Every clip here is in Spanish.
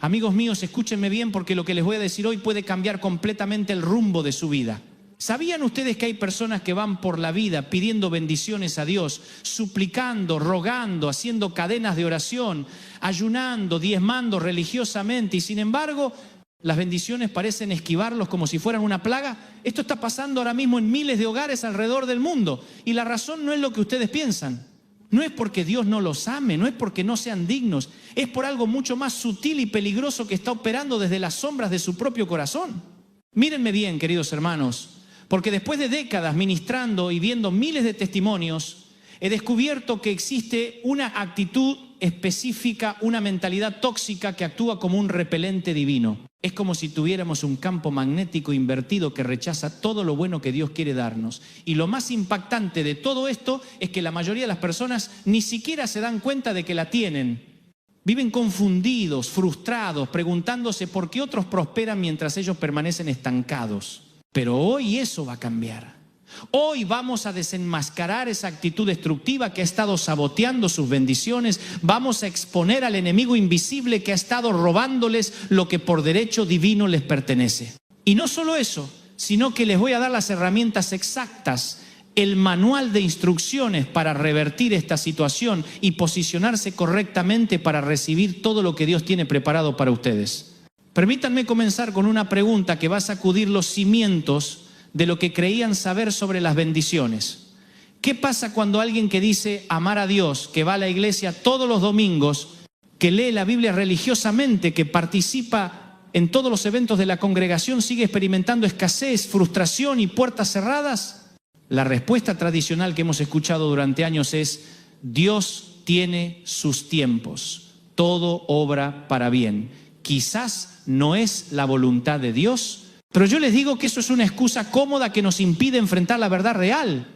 Amigos míos, escúchenme bien porque lo que les voy a decir hoy puede cambiar completamente el rumbo de su vida. ¿Sabían ustedes que hay personas que van por la vida pidiendo bendiciones a Dios, suplicando, rogando, haciendo cadenas de oración, ayunando, diezmando religiosamente y sin embargo las bendiciones parecen esquivarlos como si fueran una plaga? Esto está pasando ahora mismo en miles de hogares alrededor del mundo y la razón no es lo que ustedes piensan. No es porque Dios no los ame, no es porque no sean dignos, es por algo mucho más sutil y peligroso que está operando desde las sombras de su propio corazón. Mírenme bien, queridos hermanos, porque después de décadas ministrando y viendo miles de testimonios, he descubierto que existe una actitud específica, una mentalidad tóxica que actúa como un repelente divino. Es como si tuviéramos un campo magnético invertido que rechaza todo lo bueno que Dios quiere darnos. Y lo más impactante de todo esto es que la mayoría de las personas ni siquiera se dan cuenta de que la tienen. Viven confundidos, frustrados, preguntándose por qué otros prosperan mientras ellos permanecen estancados. Pero hoy eso va a cambiar. Hoy vamos a desenmascarar esa actitud destructiva que ha estado saboteando sus bendiciones. Vamos a exponer al enemigo invisible que ha estado robándoles lo que por derecho divino les pertenece. Y no solo eso, sino que les voy a dar las herramientas exactas, el manual de instrucciones para revertir esta situación y posicionarse correctamente para recibir todo lo que Dios tiene preparado para ustedes. Permítanme comenzar con una pregunta que va a sacudir los cimientos de lo que creían saber sobre las bendiciones. ¿Qué pasa cuando alguien que dice amar a Dios, que va a la iglesia todos los domingos, que lee la Biblia religiosamente, que participa en todos los eventos de la congregación, sigue experimentando escasez, frustración y puertas cerradas? La respuesta tradicional que hemos escuchado durante años es: Dios tiene sus tiempos, todo obra para bien. Quizás no es la voluntad de Dios, pero yo les digo que eso es una excusa cómoda que nos impide enfrentar la verdad real.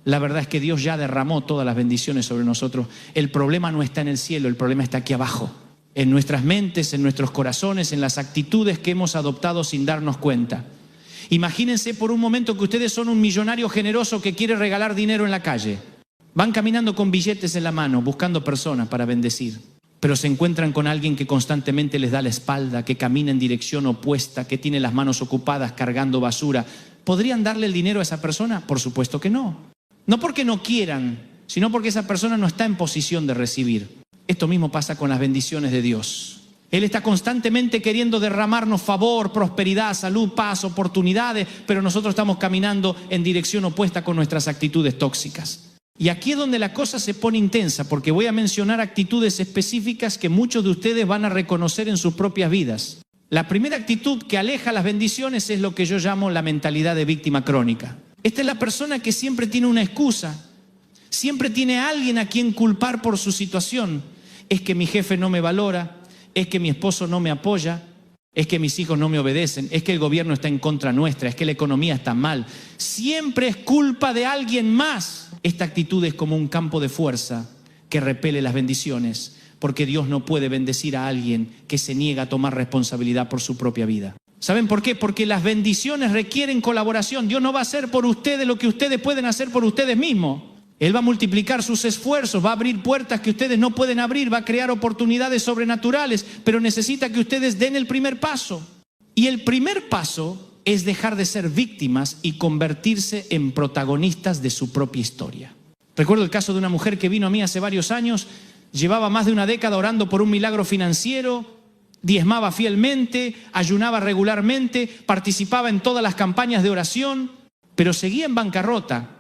La verdad es que Dios ya derramó todas las bendiciones sobre nosotros. El problema no está en el cielo, el problema está aquí abajo. En nuestras mentes, en nuestros corazones, en las actitudes que hemos adoptado sin darnos cuenta. Imagínense por un momento que ustedes son un millonario generoso que quiere regalar dinero en la calle. Van caminando con billetes en la mano, buscando personas para bendecir. Pero se encuentran con alguien que constantemente les da la espalda, que camina en dirección opuesta, que tiene las manos ocupadas cargando basura. ¿Podrían darle el dinero a esa persona? Por supuesto que no. No porque no quieran, sino porque esa persona no está en posición de recibir. Esto mismo pasa con las bendiciones de Dios. Él está constantemente queriendo derramarnos favor, prosperidad, salud, paz, oportunidades, pero nosotros estamos caminando en dirección opuesta con nuestras actitudes tóxicas. Y aquí es donde la cosa se pone intensa, porque voy a mencionar actitudes específicas que muchos de ustedes van a reconocer en sus propias vidas. La primera actitud que aleja las bendiciones es lo que yo llamo la mentalidad de víctima crónica. Esta es la persona que siempre tiene una excusa, siempre tiene a alguien a quien culpar por su situación. Es que mi jefe no me valora, es que mi esposo no me apoya, es que mis hijos no me obedecen, es que el gobierno está en contra nuestra, es que la economía está mal. Siempre es culpa de alguien más. Esta actitud es como un campo de fuerza que repele las bendiciones, porque Dios no puede bendecir a alguien que se niega a tomar responsabilidad por su propia vida. ¿Saben por qué? Porque las bendiciones requieren colaboración. Dios no va a hacer por ustedes lo que ustedes pueden hacer por ustedes mismos. Él va a multiplicar sus esfuerzos, va a abrir puertas que ustedes no pueden abrir, va a crear oportunidades sobrenaturales, pero necesita que ustedes den el primer paso. Y el primer paso es dejar de ser víctimas y convertirse en protagonistas de su propia historia. Recuerdo el caso de una mujer que vino a mí hace varios años, llevaba más de una década orando por un milagro financiero, diezmaba fielmente, ayunaba regularmente, participaba en todas las campañas de oración, pero seguía en bancarrota.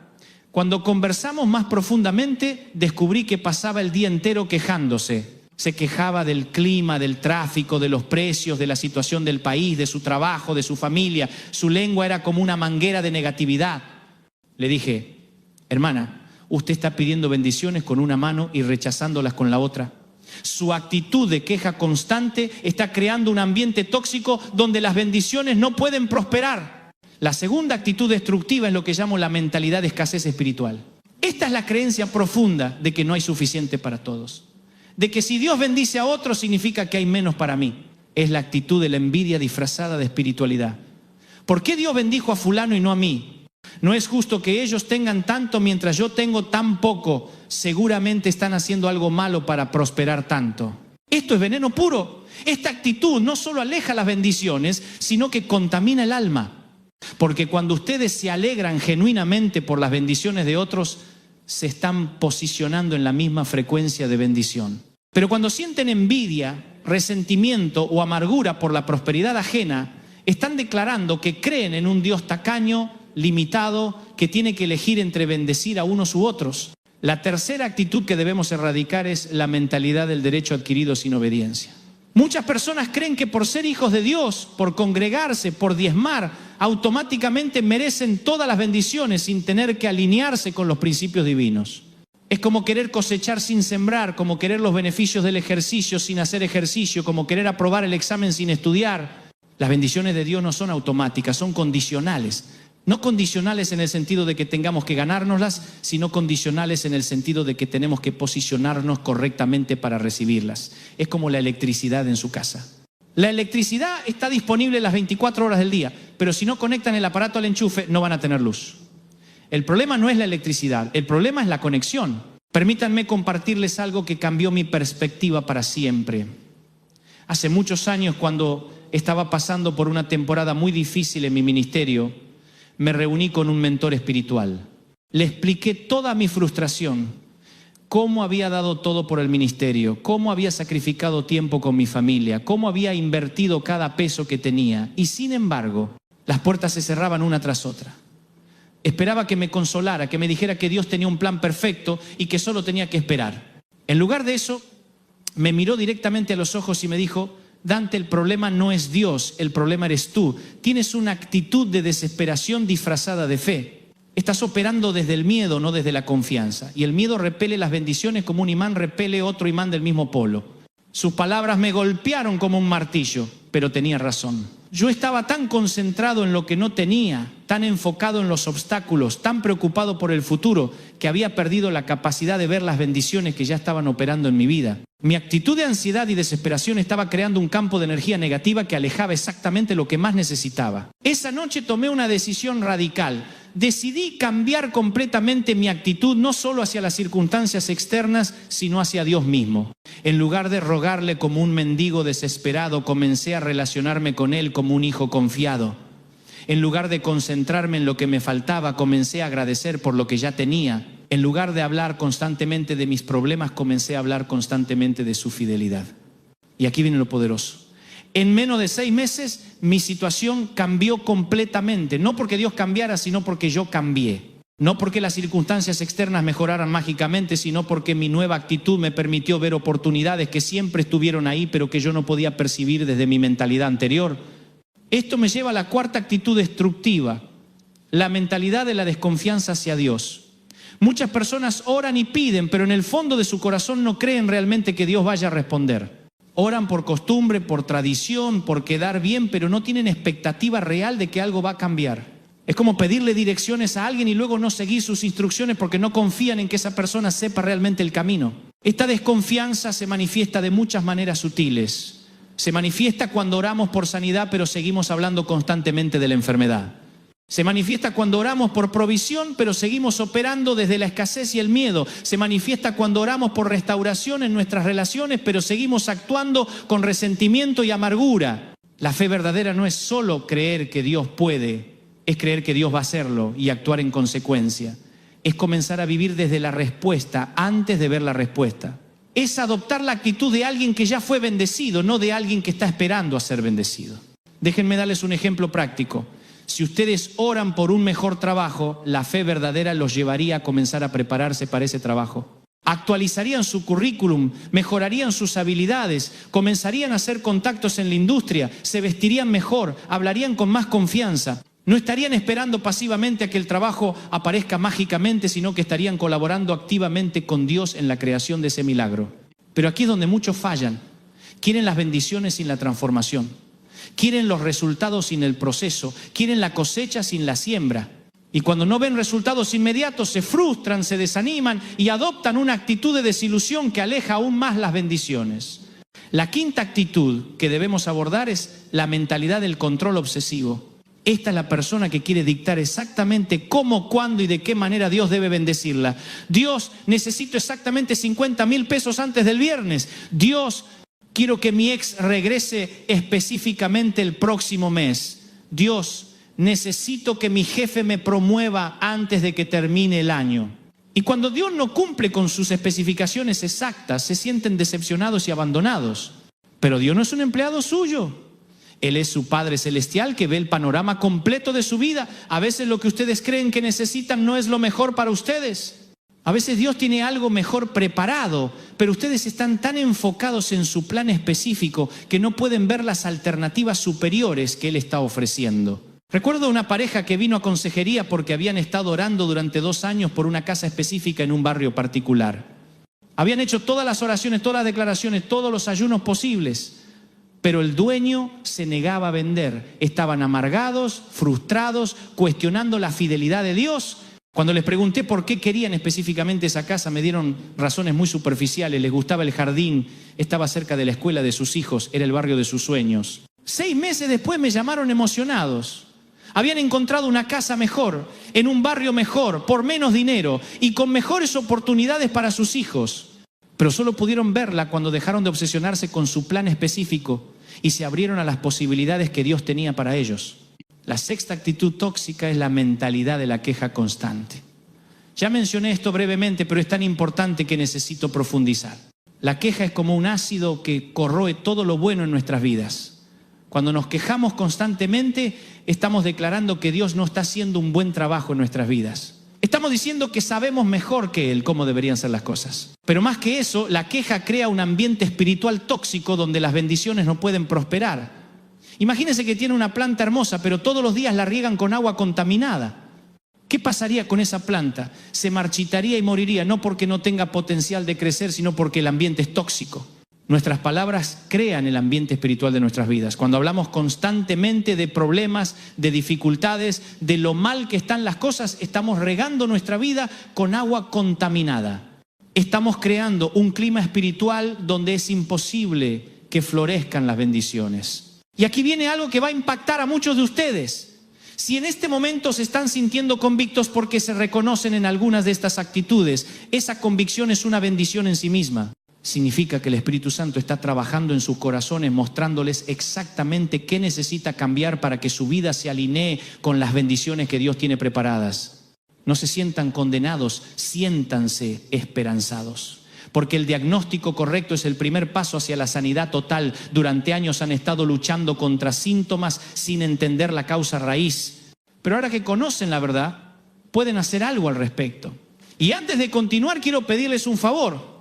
Cuando conversamos más profundamente, descubrí que pasaba el día entero quejándose. Se quejaba del clima, del tráfico, de los precios, de la situación del país, de su trabajo, de su familia. Su lengua era como una manguera de negatividad. Le dije: hermana, usted está pidiendo bendiciones con una mano y rechazándolas con la otra. Su actitud de queja constante está creando un ambiente tóxico donde las bendiciones no pueden prosperar. La segunda actitud destructiva es lo que llamo la mentalidad de escasez espiritual. Esta es la creencia profunda de que no hay suficiente para todos. De que si Dios bendice a otros significa que hay menos para mí. Es la actitud de la envidia disfrazada de espiritualidad. ¿Por qué Dios bendijo a fulano y no a mí? No es justo que ellos tengan tanto mientras yo tengo tan poco. Seguramente están haciendo algo malo para prosperar tanto. Esto es veneno puro. Esta actitud no solo aleja las bendiciones, sino que contamina el alma. Porque cuando ustedes se alegran genuinamente por las bendiciones de otros, se están posicionando en la misma frecuencia de bendición. Pero cuando sienten envidia, resentimiento o amargura por la prosperidad ajena, están declarando que creen en un Dios tacaño, limitado, que tiene que elegir entre bendecir a unos u otros. La tercera actitud que debemos erradicar es la mentalidad del derecho adquirido sin obediencia. Muchas personas creen que por ser hijos de Dios, por congregarse, por diezmar, automáticamente merecen todas las bendiciones sin tener que alinearse con los principios divinos. Es como querer cosechar sin sembrar, como querer los beneficios del ejercicio sin hacer ejercicio, como querer aprobar el examen sin estudiar. Las bendiciones de Dios no son automáticas, son condicionales. No condicionales en el sentido de que tengamos que ganárnoslas, sino condicionales en el sentido de que tenemos que posicionarnos correctamente para recibirlas. Es como la electricidad en su casa. La electricidad está disponible las 24 horas del día, pero si no conectan el aparato al enchufe, no van a tener luz. El problema no es la electricidad, el problema es la conexión. Permítanme compartirles algo que cambió mi perspectiva para siempre. Hace muchos años, cuando estaba pasando por una temporada muy difícil en mi ministerio, me reuní con un mentor espiritual. Le expliqué toda mi frustración, cómo había dado todo por el ministerio, cómo había sacrificado tiempo con mi familia, cómo había invertido cada peso que tenía. Y sin embargo, las puertas se cerraban una tras otra. Esperaba que me consolara, que me dijera que Dios tenía un plan perfecto y que solo tenía que esperar. En lugar de eso, me miró directamente a los ojos y me dijo: Dante, el problema no es Dios, el problema eres tú. Tienes una actitud de desesperación disfrazada de fe. Estás operando desde el miedo, no desde la confianza. Y el miedo repele las bendiciones como un imán repele otro imán del mismo polo. Sus palabras me golpearon como un martillo, pero tenía razón. Yo estaba tan concentrado en lo que no tenía, tan enfocado en los obstáculos, tan preocupado por el futuro, que había perdido la capacidad de ver las bendiciones que ya estaban operando en mi vida. Mi actitud de ansiedad y desesperación estaba creando un campo de energía negativa que alejaba exactamente lo que más necesitaba. Esa noche tomé una decisión radical. Decidí cambiar completamente mi actitud, no solo hacia las circunstancias externas, sino hacia Dios mismo. En lugar de rogarle como un mendigo desesperado, comencé a relacionarme con Él como un hijo confiado. En lugar de concentrarme en lo que me faltaba, comencé a agradecer por lo que ya tenía. En lugar de hablar constantemente de mis problemas, comencé a hablar constantemente de su fidelidad. Y aquí viene lo poderoso. En menos de 6 meses, mi situación cambió completamente. No porque Dios cambiara, sino porque yo cambié. No porque las circunstancias externas mejoraran mágicamente, sino porque mi nueva actitud me permitió ver oportunidades que siempre estuvieron ahí, pero que yo no podía percibir desde mi mentalidad anterior. Esto me lleva a la cuarta actitud destructiva, la mentalidad de la desconfianza hacia Dios. Muchas personas oran y piden, pero en el fondo de su corazón no creen realmente que Dios vaya a responder. Oran por costumbre, por tradición, por quedar bien, pero no tienen expectativa real de que algo va a cambiar. Es como pedirle direcciones a alguien y luego no seguir sus instrucciones porque no confían en que esa persona sepa realmente el camino. Esta desconfianza se manifiesta de muchas maneras sutiles. Se manifiesta cuando oramos por sanidad, pero seguimos hablando constantemente de la enfermedad. Se manifiesta cuando oramos por provisión, pero seguimos operando desde la escasez y el miedo. Se manifiesta cuando oramos por restauración en nuestras relaciones, pero seguimos actuando con resentimiento y amargura. La fe verdadera no es solo creer que Dios puede, es creer que Dios va a hacerlo y actuar en consecuencia. Es comenzar a vivir desde la respuesta antes de ver la respuesta. Es adoptar la actitud de alguien que ya fue bendecido, no de alguien que está esperando a ser bendecido. Déjenme darles un ejemplo práctico. Si ustedes oran por un mejor trabajo, la fe verdadera los llevaría a comenzar a prepararse para ese trabajo. Actualizarían su currículum, mejorarían sus habilidades, comenzarían a hacer contactos en la industria, se vestirían mejor, hablarían con más confianza. No estarían esperando pasivamente a que el trabajo aparezca mágicamente, sino que estarían colaborando activamente con Dios en la creación de ese milagro. Pero aquí es donde muchos fallan. Quieren las bendiciones sin la transformación. Quieren los resultados sin el proceso, quieren la cosecha sin la siembra. Y cuando no ven resultados inmediatos se frustran, se desaniman y adoptan una actitud de desilusión que aleja aún más las bendiciones. La quinta actitud que debemos abordar es la mentalidad del control obsesivo. Esta es la persona que quiere dictar exactamente cómo, cuándo y de qué manera Dios debe bendecirla. Dios, necesito exactamente 50,000 pesos antes del viernes. Dios, Quiero que mi ex regrese específicamente el próximo mes. Dios, necesito que mi jefe me promueva antes de que termine el año. Y cuando Dios no cumple con sus especificaciones exactas, se sienten decepcionados y abandonados. Pero Dios no es un empleado suyo. Él es su Padre Celestial que ve el panorama completo de su vida. A veces lo que ustedes creen que necesitan no es lo mejor para ustedes. A veces Dios tiene algo mejor preparado, pero ustedes están tan enfocados en su plan específico que no pueden ver las alternativas superiores que Él está ofreciendo. Recuerdo una pareja que vino a consejería porque habían estado orando durante 2 años por una casa específica en un barrio particular. Habían hecho todas las oraciones, todas las declaraciones, todos los ayunos posibles, pero el dueño se negaba a vender. Estaban amargados, frustrados, cuestionando la fidelidad de Dios. Cuando les pregunté por qué querían específicamente esa casa, me dieron razones muy superficiales. Les gustaba el jardín, estaba cerca de la escuela de sus hijos, era el barrio de sus sueños. 6 meses después me llamaron emocionados. Habían encontrado una casa mejor, en un barrio mejor, por menos dinero y con mejores oportunidades para sus hijos. Pero solo pudieron verla cuando dejaron de obsesionarse con su plan específico y se abrieron a las posibilidades que Dios tenía para ellos. La sexta actitud tóxica es la mentalidad de la queja constante. Ya mencioné esto brevemente, pero es tan importante que necesito profundizar. La queja es como un ácido que corroe todo lo bueno en nuestras vidas. Cuando nos quejamos constantemente, estamos declarando que Dios no está haciendo un buen trabajo en nuestras vidas. Estamos diciendo que sabemos mejor que Él cómo deberían ser las cosas. Pero más que eso, la queja crea un ambiente espiritual tóxico donde las bendiciones no pueden prosperar. Imagínense que tiene una planta hermosa, pero todos los días la riegan con agua contaminada. ¿Qué pasaría con esa planta? Se marchitaría y moriría, no porque no tenga potencial de crecer, sino porque el ambiente es tóxico. Nuestras palabras crean el ambiente espiritual de nuestras vidas. Cuando hablamos constantemente de problemas, de dificultades, de lo mal que están las cosas, estamos regando nuestra vida con agua contaminada. Estamos creando un clima espiritual donde es imposible que florezcan las bendiciones. Y aquí viene algo que va a impactar a muchos de ustedes. Si en este momento se están sintiendo convictos porque se reconocen en algunas de estas actitudes, esa convicción es una bendición en sí misma. Significa que el Espíritu Santo está trabajando en sus corazones, mostrándoles exactamente qué necesita cambiar para que su vida se alinee con las bendiciones que Dios tiene preparadas. No se sientan condenados, siéntanse esperanzados. Porque el diagnóstico correcto es el primer paso hacia la sanidad total. Durante años han estado luchando contra síntomas sin entender la causa raíz. Pero ahora que conocen la verdad, pueden hacer algo al respecto. Y antes de continuar, quiero pedirles un favor.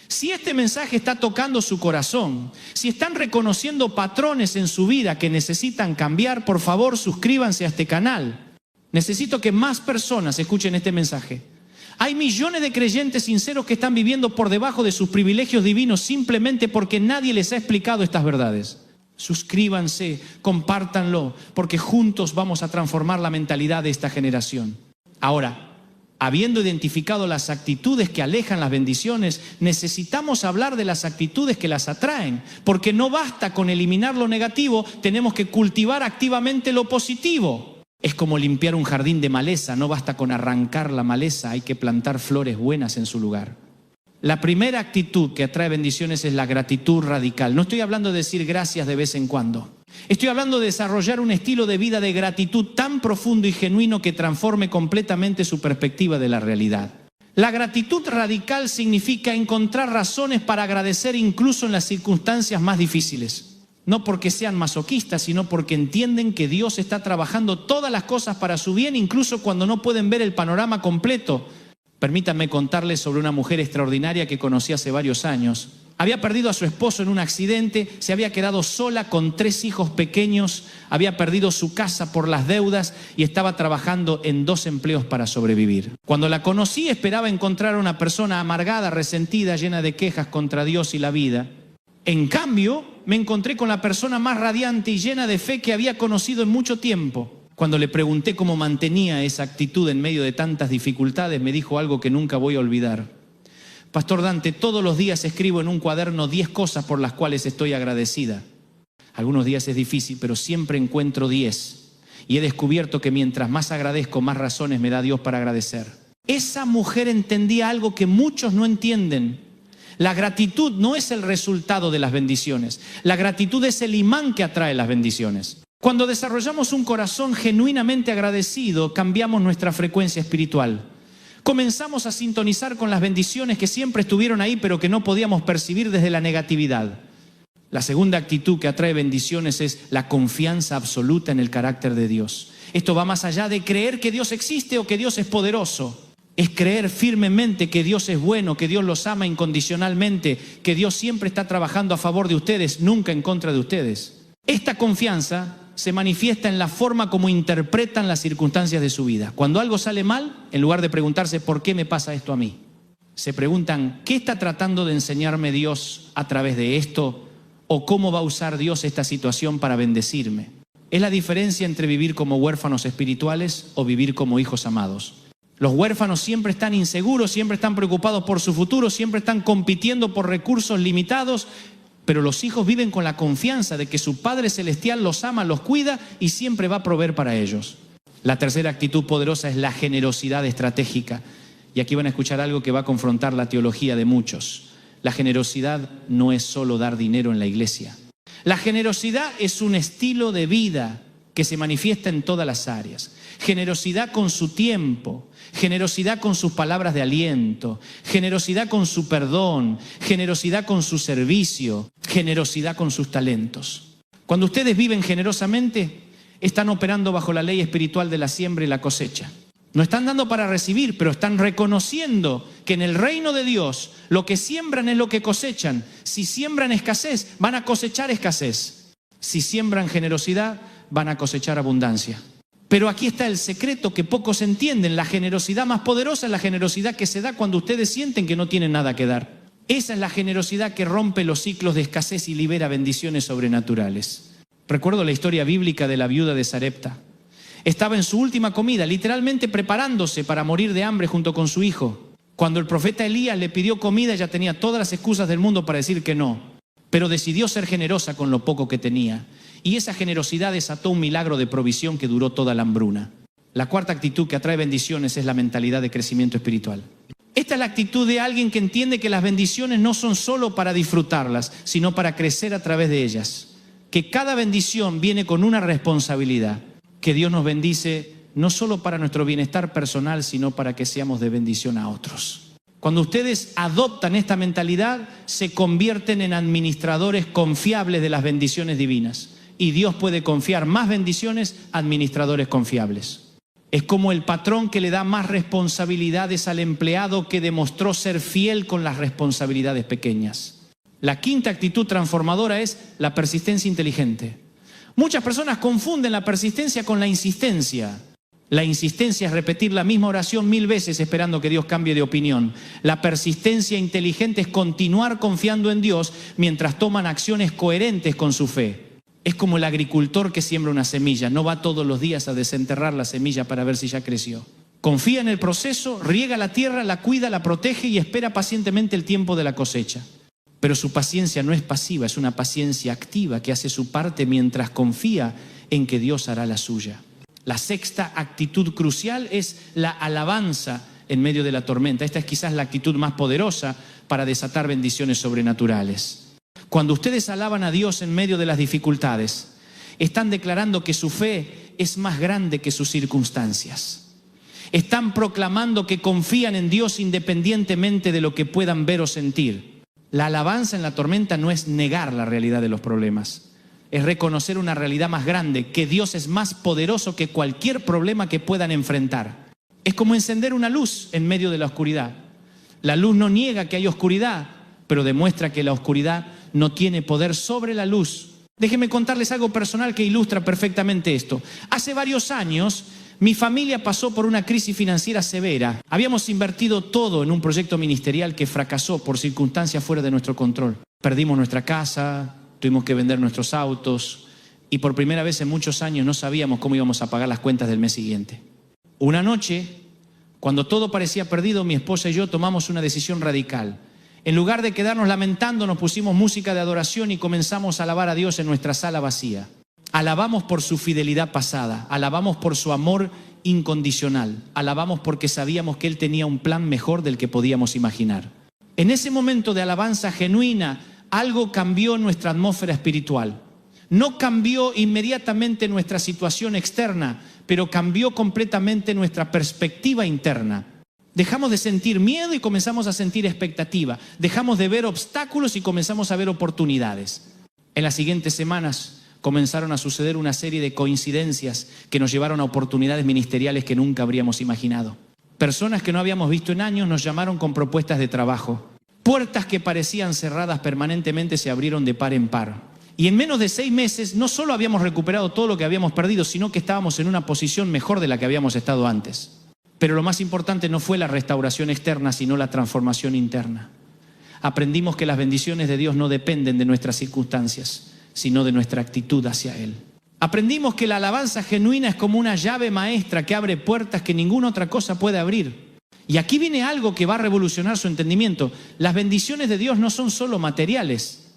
Si este mensaje está tocando su corazón, si están reconociendo patrones en su vida que necesitan cambiar, por favor, suscríbanse a este canal. Necesito que más personas escuchen este mensaje. Hay millones de creyentes sinceros que están viviendo por debajo de sus privilegios divinos simplemente porque nadie les ha explicado estas verdades. Suscríbanse, compártanlo, porque juntos vamos a transformar la mentalidad de esta generación. Ahora, habiendo identificado las actitudes que alejan las bendiciones, necesitamos hablar de las actitudes que las atraen, porque no basta con eliminar lo negativo, tenemos que cultivar activamente lo positivo. Es como limpiar un jardín de maleza, no basta con arrancar la maleza, hay que plantar flores buenas en su lugar. La primera actitud que atrae bendiciones es la gratitud radical. No estoy hablando de decir gracias de vez en cuando. Estoy hablando de desarrollar un estilo de vida de gratitud tan profundo y genuino que transforme completamente su perspectiva de la realidad. La gratitud radical significa encontrar razones para agradecer incluso en las circunstancias más difíciles. No porque sean masoquistas, sino porque entienden que Dios está trabajando todas las cosas para su bien, incluso cuando no pueden ver el panorama completo. Permítanme contarles sobre una mujer extraordinaria que conocí hace varios años. Había perdido a su esposo en un accidente, se había quedado sola con 3 hijos pequeños, había perdido su casa por las deudas y estaba trabajando en 2 empleos para sobrevivir. Cuando la conocí esperaba encontrar a una persona amargada, resentida, llena de quejas contra Dios y la vida. En cambio, me encontré con la persona más radiante y llena de fe que había conocido en mucho tiempo. Cuando le pregunté cómo mantenía esa actitud en medio de tantas dificultades, me dijo algo que nunca voy a olvidar. Pastor Dante, todos los días escribo en un cuaderno 10 cosas por las cuales estoy agradecida. Algunos días es difícil, pero siempre encuentro 10. Y he descubierto que mientras más agradezco, más razones me da Dios para agradecer. Esa mujer entendía algo que muchos no entienden. La gratitud no es el resultado de las bendiciones. La gratitud es el imán que atrae las bendiciones. Cuando desarrollamos un corazón genuinamente agradecido, cambiamos nuestra frecuencia espiritual. Comenzamos a sintonizar con las bendiciones que siempre estuvieron ahí, pero que no podíamos percibir desde la negatividad. La segunda actitud que atrae bendiciones es la confianza absoluta en el carácter de Dios. Esto va más allá de creer que Dios existe o que Dios es poderoso. Es creer firmemente que Dios es bueno, que Dios los ama incondicionalmente, que Dios siempre está trabajando a favor de ustedes, nunca en contra de ustedes. Esta confianza se manifiesta en la forma como interpretan las circunstancias de su vida. Cuando algo sale mal, en lugar de preguntarse ¿por qué me pasa esto a mí?, se preguntan ¿qué está tratando de enseñarme Dios a través de esto? ¿O cómo va a usar Dios esta situación para bendecirme? Es la diferencia entre vivir como huérfanos espirituales o vivir como hijos amados. Los huérfanos siempre están inseguros, siempre están preocupados por su futuro, siempre están compitiendo por recursos limitados, pero los hijos viven con la confianza de que su Padre Celestial los ama, los cuida y siempre va a proveer para ellos. La tercera actitud poderosa es la generosidad estratégica. Y aquí van a escuchar algo que va a confrontar la teología de muchos. La generosidad no es solo dar dinero en la iglesia. La generosidad es un estilo de vida que se manifiesta en todas las áreas. Generosidad con su tiempo, generosidad con sus palabras de aliento, generosidad con su perdón, generosidad con su servicio, generosidad con sus talentos. Cuando ustedes viven generosamente, están operando bajo la ley espiritual de la siembra y la cosecha. No están dando para recibir, pero están reconociendo que en el reino de Dios lo que siembran es lo que cosechan. Si siembran escasez, van a cosechar escasez. Si siembran generosidad, van a cosechar abundancia. Pero aquí está el secreto que pocos entienden. La generosidad más poderosa es la generosidad que se da cuando ustedes sienten que no tienen nada que dar. Esa es la generosidad que rompe los ciclos de escasez y libera bendiciones sobrenaturales. Recuerdo la historia bíblica de la viuda de Sarepta. Estaba en su última comida, literalmente preparándose para morir de hambre junto con su hijo. Cuando el profeta Elías le pidió comida, ella tenía todas las excusas del mundo para decir que no. Pero decidió ser generosa con lo poco que tenía. Y esa generosidad desató un milagro de provisión que duró toda la hambruna. La cuarta actitud que atrae bendiciones es la mentalidad de crecimiento espiritual. Esta es la actitud de alguien que entiende que las bendiciones no son solo para disfrutarlas, sino para crecer a través de ellas. Que cada bendición viene con una responsabilidad. Que Dios nos bendice no solo para nuestro bienestar personal, sino para que seamos de bendición a otros. Cuando ustedes adoptan esta mentalidad, se convierten en administradores confiables de las bendiciones divinas. Y Dios puede confiar más bendiciones a administradores confiables. Es como el patrón que le da más responsabilidades al empleado que demostró ser fiel con las responsabilidades pequeñas. La quinta actitud transformadora es la persistencia inteligente. Muchas personas confunden la persistencia con la insistencia. La insistencia es repetir la misma oración 1000 veces esperando que Dios cambie de opinión. La persistencia inteligente es continuar confiando en Dios mientras toman acciones coherentes con su fe. Es como el agricultor que siembra una semilla. No va todos los días a desenterrar la semilla para ver si ya creció. Confía en el proceso, riega la tierra, la cuida, la protege y espera pacientemente el tiempo de la cosecha. Pero su paciencia no es pasiva, es una paciencia activa que hace su parte mientras confía en que Dios hará la suya. La sexta actitud crucial es la alabanza en medio de la tormenta. Esta es quizás la actitud más poderosa para desatar bendiciones sobrenaturales. Cuando ustedes alaban a Dios en medio de las dificultades, están declarando que su fe es más grande que sus circunstancias. Están proclamando que confían en Dios independientemente de lo que puedan ver o sentir. La alabanza en la tormenta no es negar la realidad de los problemas. Es reconocer una realidad más grande, que Dios es más poderoso que cualquier problema que puedan enfrentar. Es como encender una luz en medio de la oscuridad. La luz no niega que hay oscuridad, pero demuestra que la oscuridad no tiene poder sobre la luz. Déjenme contarles algo personal que ilustra perfectamente esto. Hace varios años, mi familia pasó por una crisis financiera severa. Habíamos invertido todo en un proyecto ministerial que fracasó por circunstancias fuera de nuestro control. Perdimos nuestra casa, tuvimos que vender nuestros autos y por primera vez en muchos años no sabíamos cómo íbamos a pagar las cuentas del mes siguiente. Una noche, cuando todo parecía perdido, mi esposa y yo tomamos una decisión radical. En lugar de quedarnos lamentando, nos pusimos música de adoración y comenzamos a alabar a Dios en nuestra sala vacía. Alabamos por su fidelidad pasada, alabamos por su amor incondicional, alabamos porque sabíamos que Él tenía un plan mejor del que podíamos imaginar. En ese momento de alabanza genuina, algo cambió en nuestra atmósfera espiritual. No cambió inmediatamente nuestra situación externa, pero cambió completamente nuestra perspectiva interna. Dejamos de sentir miedo y comenzamos a sentir expectativa. Dejamos de ver obstáculos y comenzamos a ver oportunidades. En las siguientes semanas comenzaron a suceder una serie de coincidencias que nos llevaron a oportunidades ministeriales que nunca habríamos imaginado. Personas que no habíamos visto en años nos llamaron con propuestas de trabajo. Puertas que parecían cerradas permanentemente se abrieron de par en par. Y en menos de 6 meses no solo habíamos recuperado todo lo que habíamos perdido, sino que estábamos en una posición mejor de la que habíamos estado antes. Pero lo más importante no fue la restauración externa, sino la transformación interna. Aprendimos que las bendiciones de Dios no dependen de nuestras circunstancias, sino de nuestra actitud hacia Él. Aprendimos que la alabanza genuina es como una llave maestra que abre puertas que ninguna otra cosa puede abrir. Y aquí viene algo que va a revolucionar su entendimiento. Las bendiciones de Dios no son solo materiales.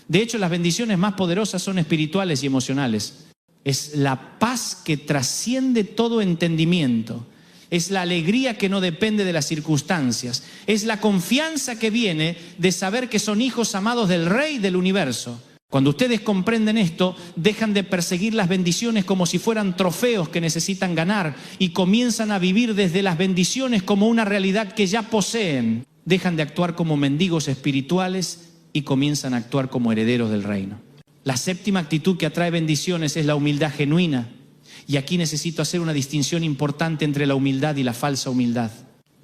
De hecho, las bendiciones más poderosas son espirituales y emocionales. Es la paz que trasciende todo entendimiento. Es la alegría que no depende de las circunstancias. Es la confianza que viene de saber que son hijos amados del Rey del universo. Cuando ustedes comprenden esto, dejan de perseguir las bendiciones como si fueran trofeos que necesitan ganar y comienzan a vivir desde las bendiciones como una realidad que ya poseen. Dejan de actuar como mendigos espirituales y comienzan a actuar como herederos del reino. La séptima actitud que atrae bendiciones es la humildad genuina. Y aquí necesito hacer una distinción importante entre la humildad y la falsa humildad.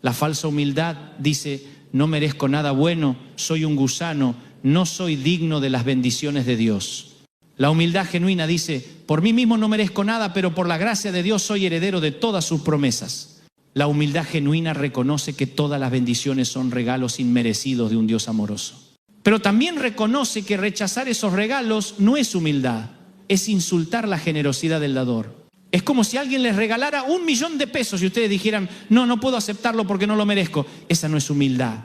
La falsa humildad dice, no merezco nada bueno, soy un gusano, no soy digno de las bendiciones de Dios. La humildad genuina dice, por mí mismo no merezco nada, pero por la gracia de Dios soy heredero de todas sus promesas. La humildad genuina reconoce que todas las bendiciones son regalos inmerecidos de un Dios amoroso. Pero también reconoce que rechazar esos regalos no es humildad, es insultar la generosidad del dador. Es como si alguien les regalara $1.000.000 y ustedes dijeran, no, no puedo aceptarlo porque no lo merezco. Esa no es humildad,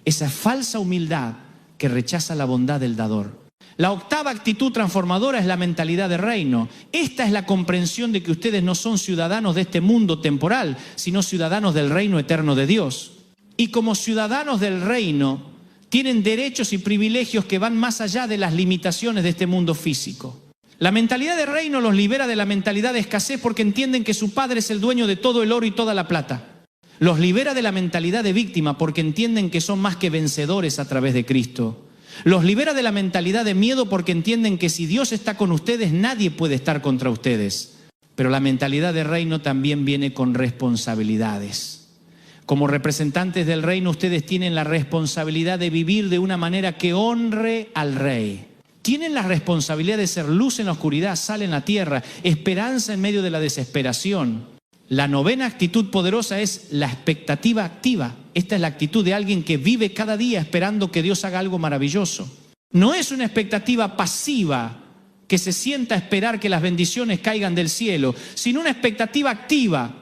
esa falsa humildad que rechaza la bondad del dador. La octava actitud transformadora es la mentalidad de reino. Esta es la comprensión de que ustedes no son ciudadanos de este mundo temporal, sino ciudadanos del reino eterno de Dios. Y como ciudadanos del reino, tienen derechos y privilegios que van más allá de las limitaciones de este mundo físico. La mentalidad de reino los libera de la mentalidad de escasez porque entienden que su padre es el dueño de todo el oro y toda la plata. Los libera de la mentalidad de víctima porque entienden que son más que vencedores a través de Cristo. Los libera de la mentalidad de miedo porque entienden que si Dios está con ustedes, nadie puede estar contra ustedes. Pero la mentalidad de reino también viene con responsabilidades. Como representantes del reino, ustedes tienen la responsabilidad de vivir de una manera que honre al Rey. Tienen la responsabilidad de ser luz en la oscuridad, sal en la tierra, esperanza en medio de la desesperación. La novena actitud poderosa es la expectativa activa. Esta es la actitud de alguien que vive cada día esperando que Dios haga algo maravilloso. No es una expectativa pasiva que se sienta a esperar que las bendiciones caigan del cielo, sino una expectativa activa.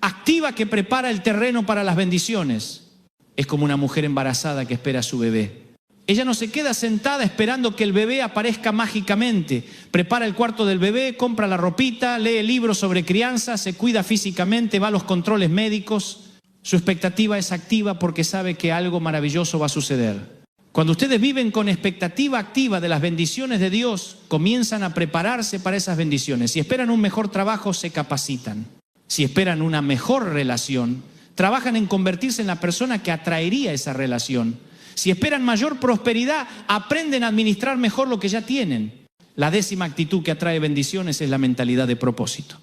Activa que prepara el terreno para las bendiciones. Es como una mujer embarazada que espera a su bebé. Ella no se queda sentada esperando que el bebé aparezca mágicamente. Prepara el cuarto del bebé, compra la ropita, lee libros sobre crianza, se cuida físicamente, va a los controles médicos. Su expectativa es activa porque sabe que algo maravilloso va a suceder. Cuando ustedes viven con expectativa activa de las bendiciones de Dios, comienzan a prepararse para esas bendiciones. Si esperan un mejor trabajo, se capacitan. Si esperan una mejor relación, trabajan en convertirse en la persona que atraería esa relación. Si esperan mayor prosperidad, aprenden a administrar mejor lo que ya tienen. La décima actitud que atrae bendiciones es la mentalidad de propósito.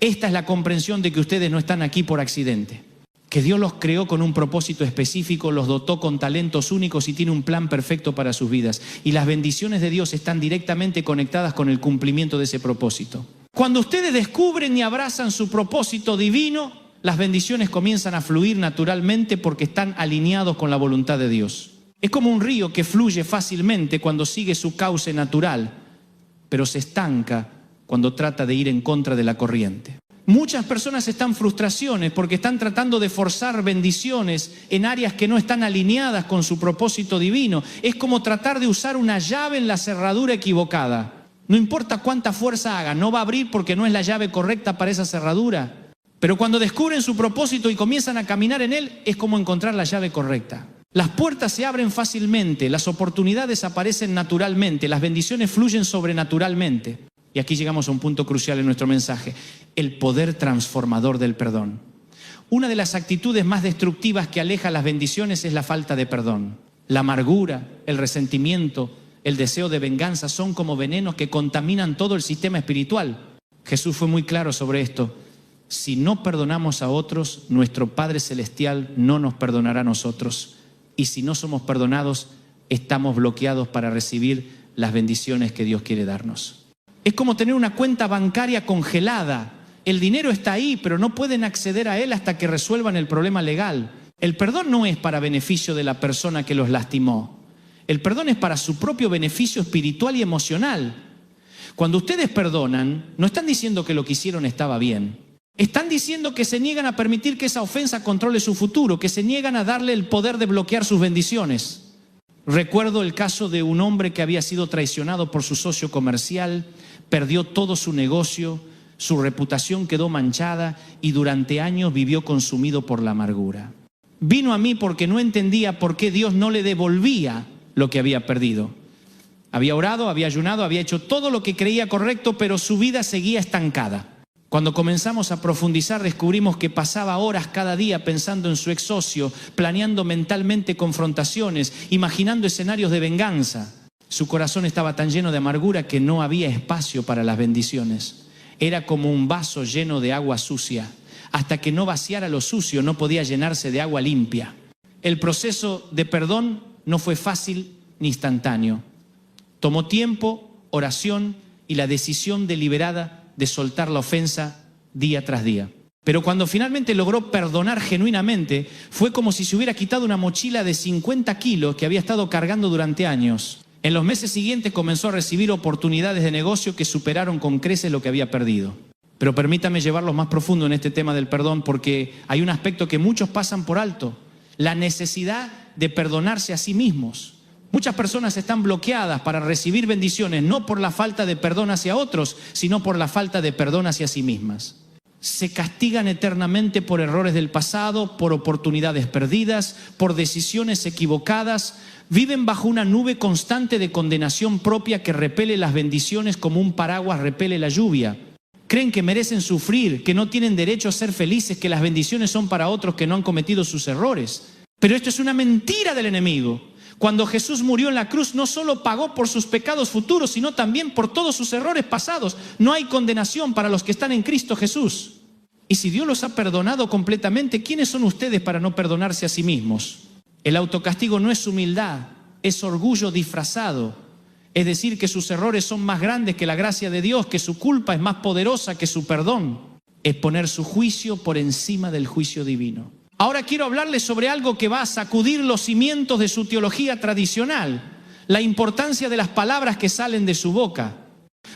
Esta es la comprensión de que ustedes no están aquí por accidente. Que Dios los creó con un propósito específico, los dotó con talentos únicos y tiene un plan perfecto para sus vidas. Y las bendiciones de Dios están directamente conectadas con el cumplimiento de ese propósito. Cuando ustedes descubren y abrazan su propósito divino, las bendiciones comienzan a fluir naturalmente porque están alineados con la voluntad de Dios. Es como un río que fluye fácilmente cuando sigue su cauce natural, pero se estanca cuando trata de ir en contra de la corriente. Muchas personas están en frustraciones porque están tratando de forzar bendiciones en áreas que no están alineadas con su propósito divino. Es como tratar de usar una llave en la cerradura equivocada. No importa cuánta fuerza haga, no va a abrir porque no es la llave correcta para esa cerradura. Pero cuando descubren su propósito y comienzan a caminar en él, es como encontrar la llave correcta. Las puertas se abren fácilmente, las oportunidades aparecen naturalmente, las bendiciones fluyen sobrenaturalmente. Y aquí llegamos a un punto crucial en nuestro mensaje: el poder transformador del perdón. Una de las actitudes más destructivas que aleja las bendiciones es la falta de perdón. La amargura, el resentimiento, el deseo de venganza son como venenos que contaminan todo el sistema espiritual. Jesús fue muy claro sobre esto. Si no perdonamos a otros, nuestro Padre Celestial no nos perdonará a nosotros. Y si no somos perdonados, estamos bloqueados para recibir las bendiciones que Dios quiere darnos. Es como tener una cuenta bancaria congelada. El dinero está ahí, pero no pueden acceder a él hasta que resuelvan el problema legal. El perdón no es para beneficio de la persona que los lastimó. El perdón es para su propio beneficio espiritual y emocional. Cuando ustedes perdonan, no están diciendo que lo que hicieron estaba bien. Están diciendo que se niegan a permitir que esa ofensa controle su futuro, que se niegan a darle el poder de bloquear sus bendiciones. Recuerdo el caso de un hombre que había sido traicionado por su socio comercial, perdió todo su negocio, su reputación quedó manchada y durante años vivió consumido por la amargura. Vino a mí porque no entendía por qué Dios no le devolvía lo que había perdido. Había orado, había ayunado, había hecho todo lo que creía correcto, pero su vida seguía estancada. Cuando comenzamos a profundizar, descubrimos que pasaba horas cada día pensando en su ex socio, planeando mentalmente confrontaciones, imaginando escenarios de venganza. Su corazón estaba tan lleno de amargura que no había espacio para las bendiciones. Era como un vaso lleno de agua sucia. Hasta que no vaciara lo sucio, no podía llenarse de agua limpia. El proceso de perdón no fue fácil ni instantáneo. Tomó tiempo, oración y la decisión deliberada de soltar la ofensa día tras día. Pero cuando finalmente logró perdonar genuinamente, fue como si se hubiera quitado una mochila de 50 kilos que había estado cargando durante años. En los meses siguientes comenzó a recibir oportunidades de negocio que superaron con creces lo que había perdido. Pero permítame llevarlo más profundo en este tema del perdón, porque hay un aspecto que muchos pasan por alto: la necesidad de perdonarse a sí mismos. Muchas personas están bloqueadas para recibir bendiciones no por la falta de perdón hacia otros, sino por la falta de perdón hacia sí mismas. Se castigan eternamente por errores del pasado, por oportunidades perdidas, por decisiones equivocadas. Viven bajo una nube constante de condenación propia que repele las bendiciones como un paraguas repele la lluvia. Creen que merecen sufrir, que no tienen derecho a ser felices, que las bendiciones son para otros que no han cometido sus errores. Pero esto es una mentira del enemigo. Cuando Jesús murió en la cruz, no solo pagó por sus pecados futuros, sino también por todos sus errores pasados. No hay condenación para los que están en Cristo Jesús. Y si Dios los ha perdonado completamente, ¿quiénes son ustedes para no perdonarse a sí mismos? El autocastigo no es humildad, es orgullo disfrazado. Es decir, que sus errores son más grandes que la gracia de Dios, que su culpa es más poderosa que su perdón. Es poner su juicio por encima del juicio divino. Ahora quiero hablarles sobre algo que va a sacudir los cimientos de su teología tradicional: la importancia de las palabras que salen de su boca.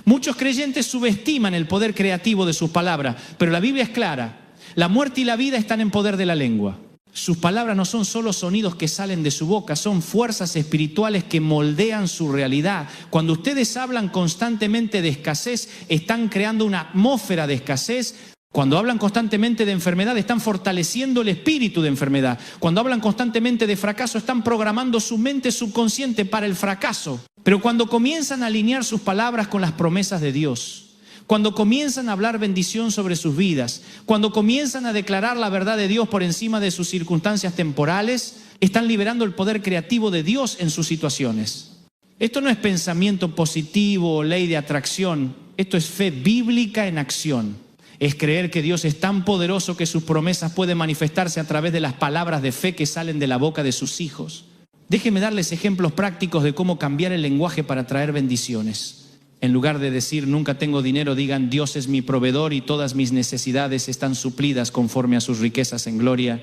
Muchos creyentes subestiman el poder creativo de sus palabras, pero la Biblia es clara: la muerte y la vida están en poder de la lengua. Sus palabras no son solo sonidos que salen de su boca, son fuerzas espirituales que moldean su realidad. Cuando ustedes hablan constantemente de escasez, están creando una atmósfera de escasez. Cuando hablan constantemente de enfermedad, están fortaleciendo el espíritu de enfermedad. Cuando hablan constantemente de fracaso, están programando su mente subconsciente para el fracaso. Pero cuando comienzan a alinear sus palabras con las promesas de Dios, cuando comienzan a hablar bendición sobre sus vidas, cuando comienzan a declarar la verdad de Dios por encima de sus circunstancias temporales, están liberando el poder creativo de Dios en sus situaciones. Esto no es pensamiento positivo o ley de atracción. Esto es fe bíblica en acción. Es creer que Dios es tan poderoso que sus promesas pueden manifestarse a través de las palabras de fe que salen de la boca de sus hijos. Déjenme darles ejemplos prácticos de cómo cambiar el lenguaje para traer bendiciones. En lugar de decir nunca tengo dinero, digan Dios es mi proveedor y todas mis necesidades están suplidas conforme a sus riquezas en gloria.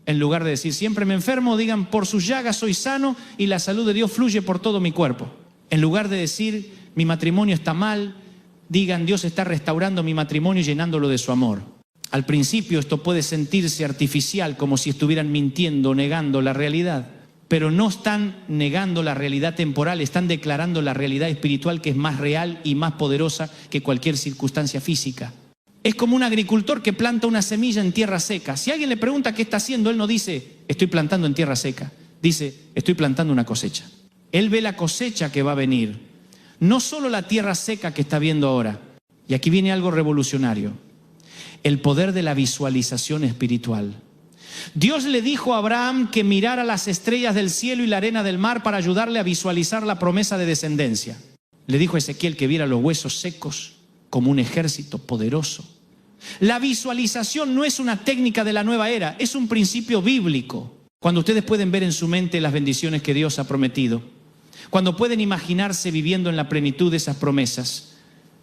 En lugar de decir siempre me enfermo, digan por sus llagas soy sano y la salud de Dios fluye por todo mi cuerpo. En lugar de decir mi matrimonio está mal, digan Dios está restaurando mi matrimonio y llenándolo de su amor. Al principio esto puede sentirse artificial, como si estuvieran mintiendo, negando la realidad. Pero no están negando la realidad temporal, están declarando la realidad espiritual que es más real y más poderosa que cualquier circunstancia física. Es como un agricultor que planta una semilla en tierra seca. Si alguien le pregunta qué está haciendo, él no dice estoy plantando en tierra seca. Dice, estoy plantando una cosecha. Él ve la cosecha que va a venir, no solo la tierra seca que está viendo ahora. Y aquí viene algo revolucionario, el poder de la visualización espiritual. Dios le dijo a Abraham que mirara las estrellas del cielo y la arena del mar para ayudarle a visualizar la promesa de descendencia. Le dijo a Ezequiel que viera los huesos secos como un ejército poderoso. La visualización no es una técnica de la nueva era, es un principio bíblico. Cuando ustedes pueden ver en su mente las bendiciones que Dios ha prometido, cuando pueden imaginarse viviendo en la plenitud de esas promesas,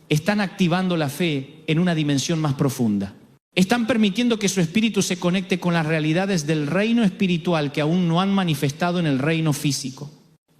están activando la fe en una dimensión más profunda. Están permitiendo que su espíritu se conecte con las realidades del reino espiritual que aún no han manifestado en el reino físico.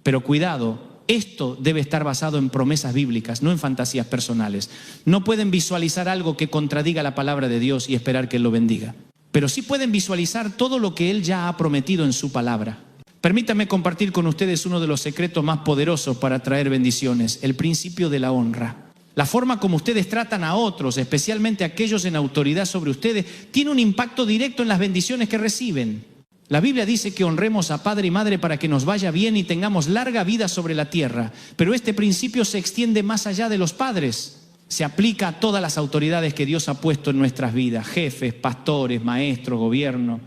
Pero cuidado, esto debe estar basado en promesas bíblicas, no en fantasías personales. No pueden visualizar algo que contradiga la palabra de Dios y esperar que Él lo bendiga. Pero sí pueden visualizar todo lo que Él ya ha prometido en su palabra. Permítanme compartir con ustedes uno de los secretos más poderosos para traer bendiciones, el principio de la honra. La forma como ustedes tratan a otros, especialmente aquellos en autoridad sobre ustedes, tiene un impacto directo en las bendiciones que reciben. La Biblia dice que honremos a padre y madre para que nos vaya bien y tengamos larga vida sobre la tierra. Pero este principio se extiende más allá de los padres. Se aplica a todas las autoridades que Dios ha puesto en nuestras vidas, jefes, pastores, maestros, gobierno.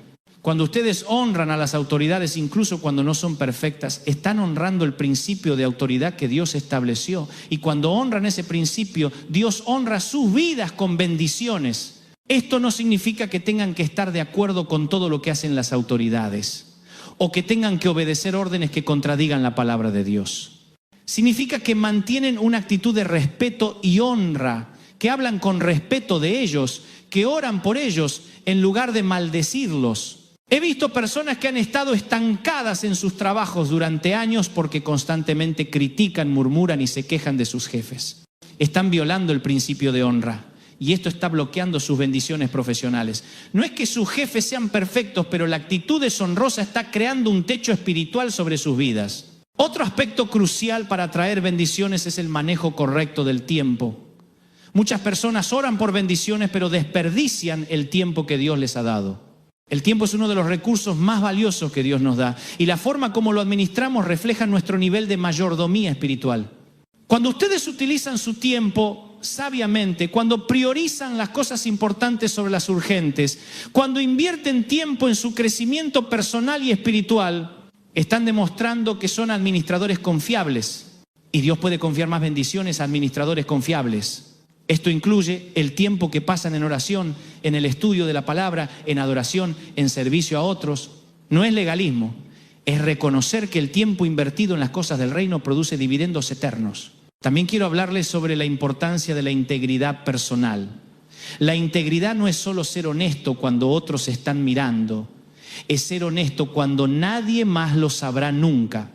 Cuando ustedes honran a las autoridades, incluso cuando no son perfectas, están honrando el principio de autoridad que Dios estableció. Y cuando honran ese principio, Dios honra sus vidas con bendiciones. Esto no significa que tengan que estar de acuerdo con todo lo que hacen las autoridades o que tengan que obedecer órdenes que contradigan la palabra de Dios. Significa que mantienen una actitud de respeto y honra, que hablan con respeto de ellos, que oran por ellos en lugar de maldecirlos. He visto personas que han estado estancadas en sus trabajos durante años porque constantemente critican, murmuran y se quejan de sus jefes. Están violando el principio de honra y esto está bloqueando sus bendiciones profesionales. No es que sus jefes sean perfectos, pero la actitud deshonrosa está creando un techo espiritual sobre sus vidas. Otro aspecto crucial para traer bendiciones es el manejo correcto del tiempo. Muchas personas oran por bendiciones, pero desperdician el tiempo que Dios les ha dado. El tiempo es uno de los recursos más valiosos que Dios nos da y la forma como lo administramos refleja nuestro nivel de mayordomía espiritual. Cuando ustedes utilizan su tiempo sabiamente, cuando priorizan las cosas importantes sobre las urgentes, cuando invierten tiempo en su crecimiento personal y espiritual, están demostrando que son administradores confiables y Dios puede confiar más bendiciones a administradores confiables. Esto incluye el tiempo que pasan en oración, en el estudio de la palabra, en adoración, en servicio a otros. No es legalismo, es reconocer que el tiempo invertido en las cosas del reino produce dividendos eternos. También quiero hablarles sobre la importancia de la integridad personal. La integridad no es solo ser honesto cuando otros están mirando, es ser honesto cuando nadie más lo sabrá nunca.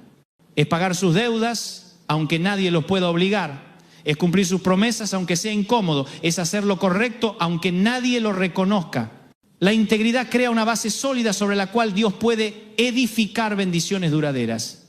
Es pagar sus deudas aunque nadie los pueda obligar. Es cumplir sus promesas aunque sea incómodo. Es hacer lo correcto aunque nadie lo reconozca. La integridad crea una base sólida sobre la cual Dios puede edificar bendiciones duraderas.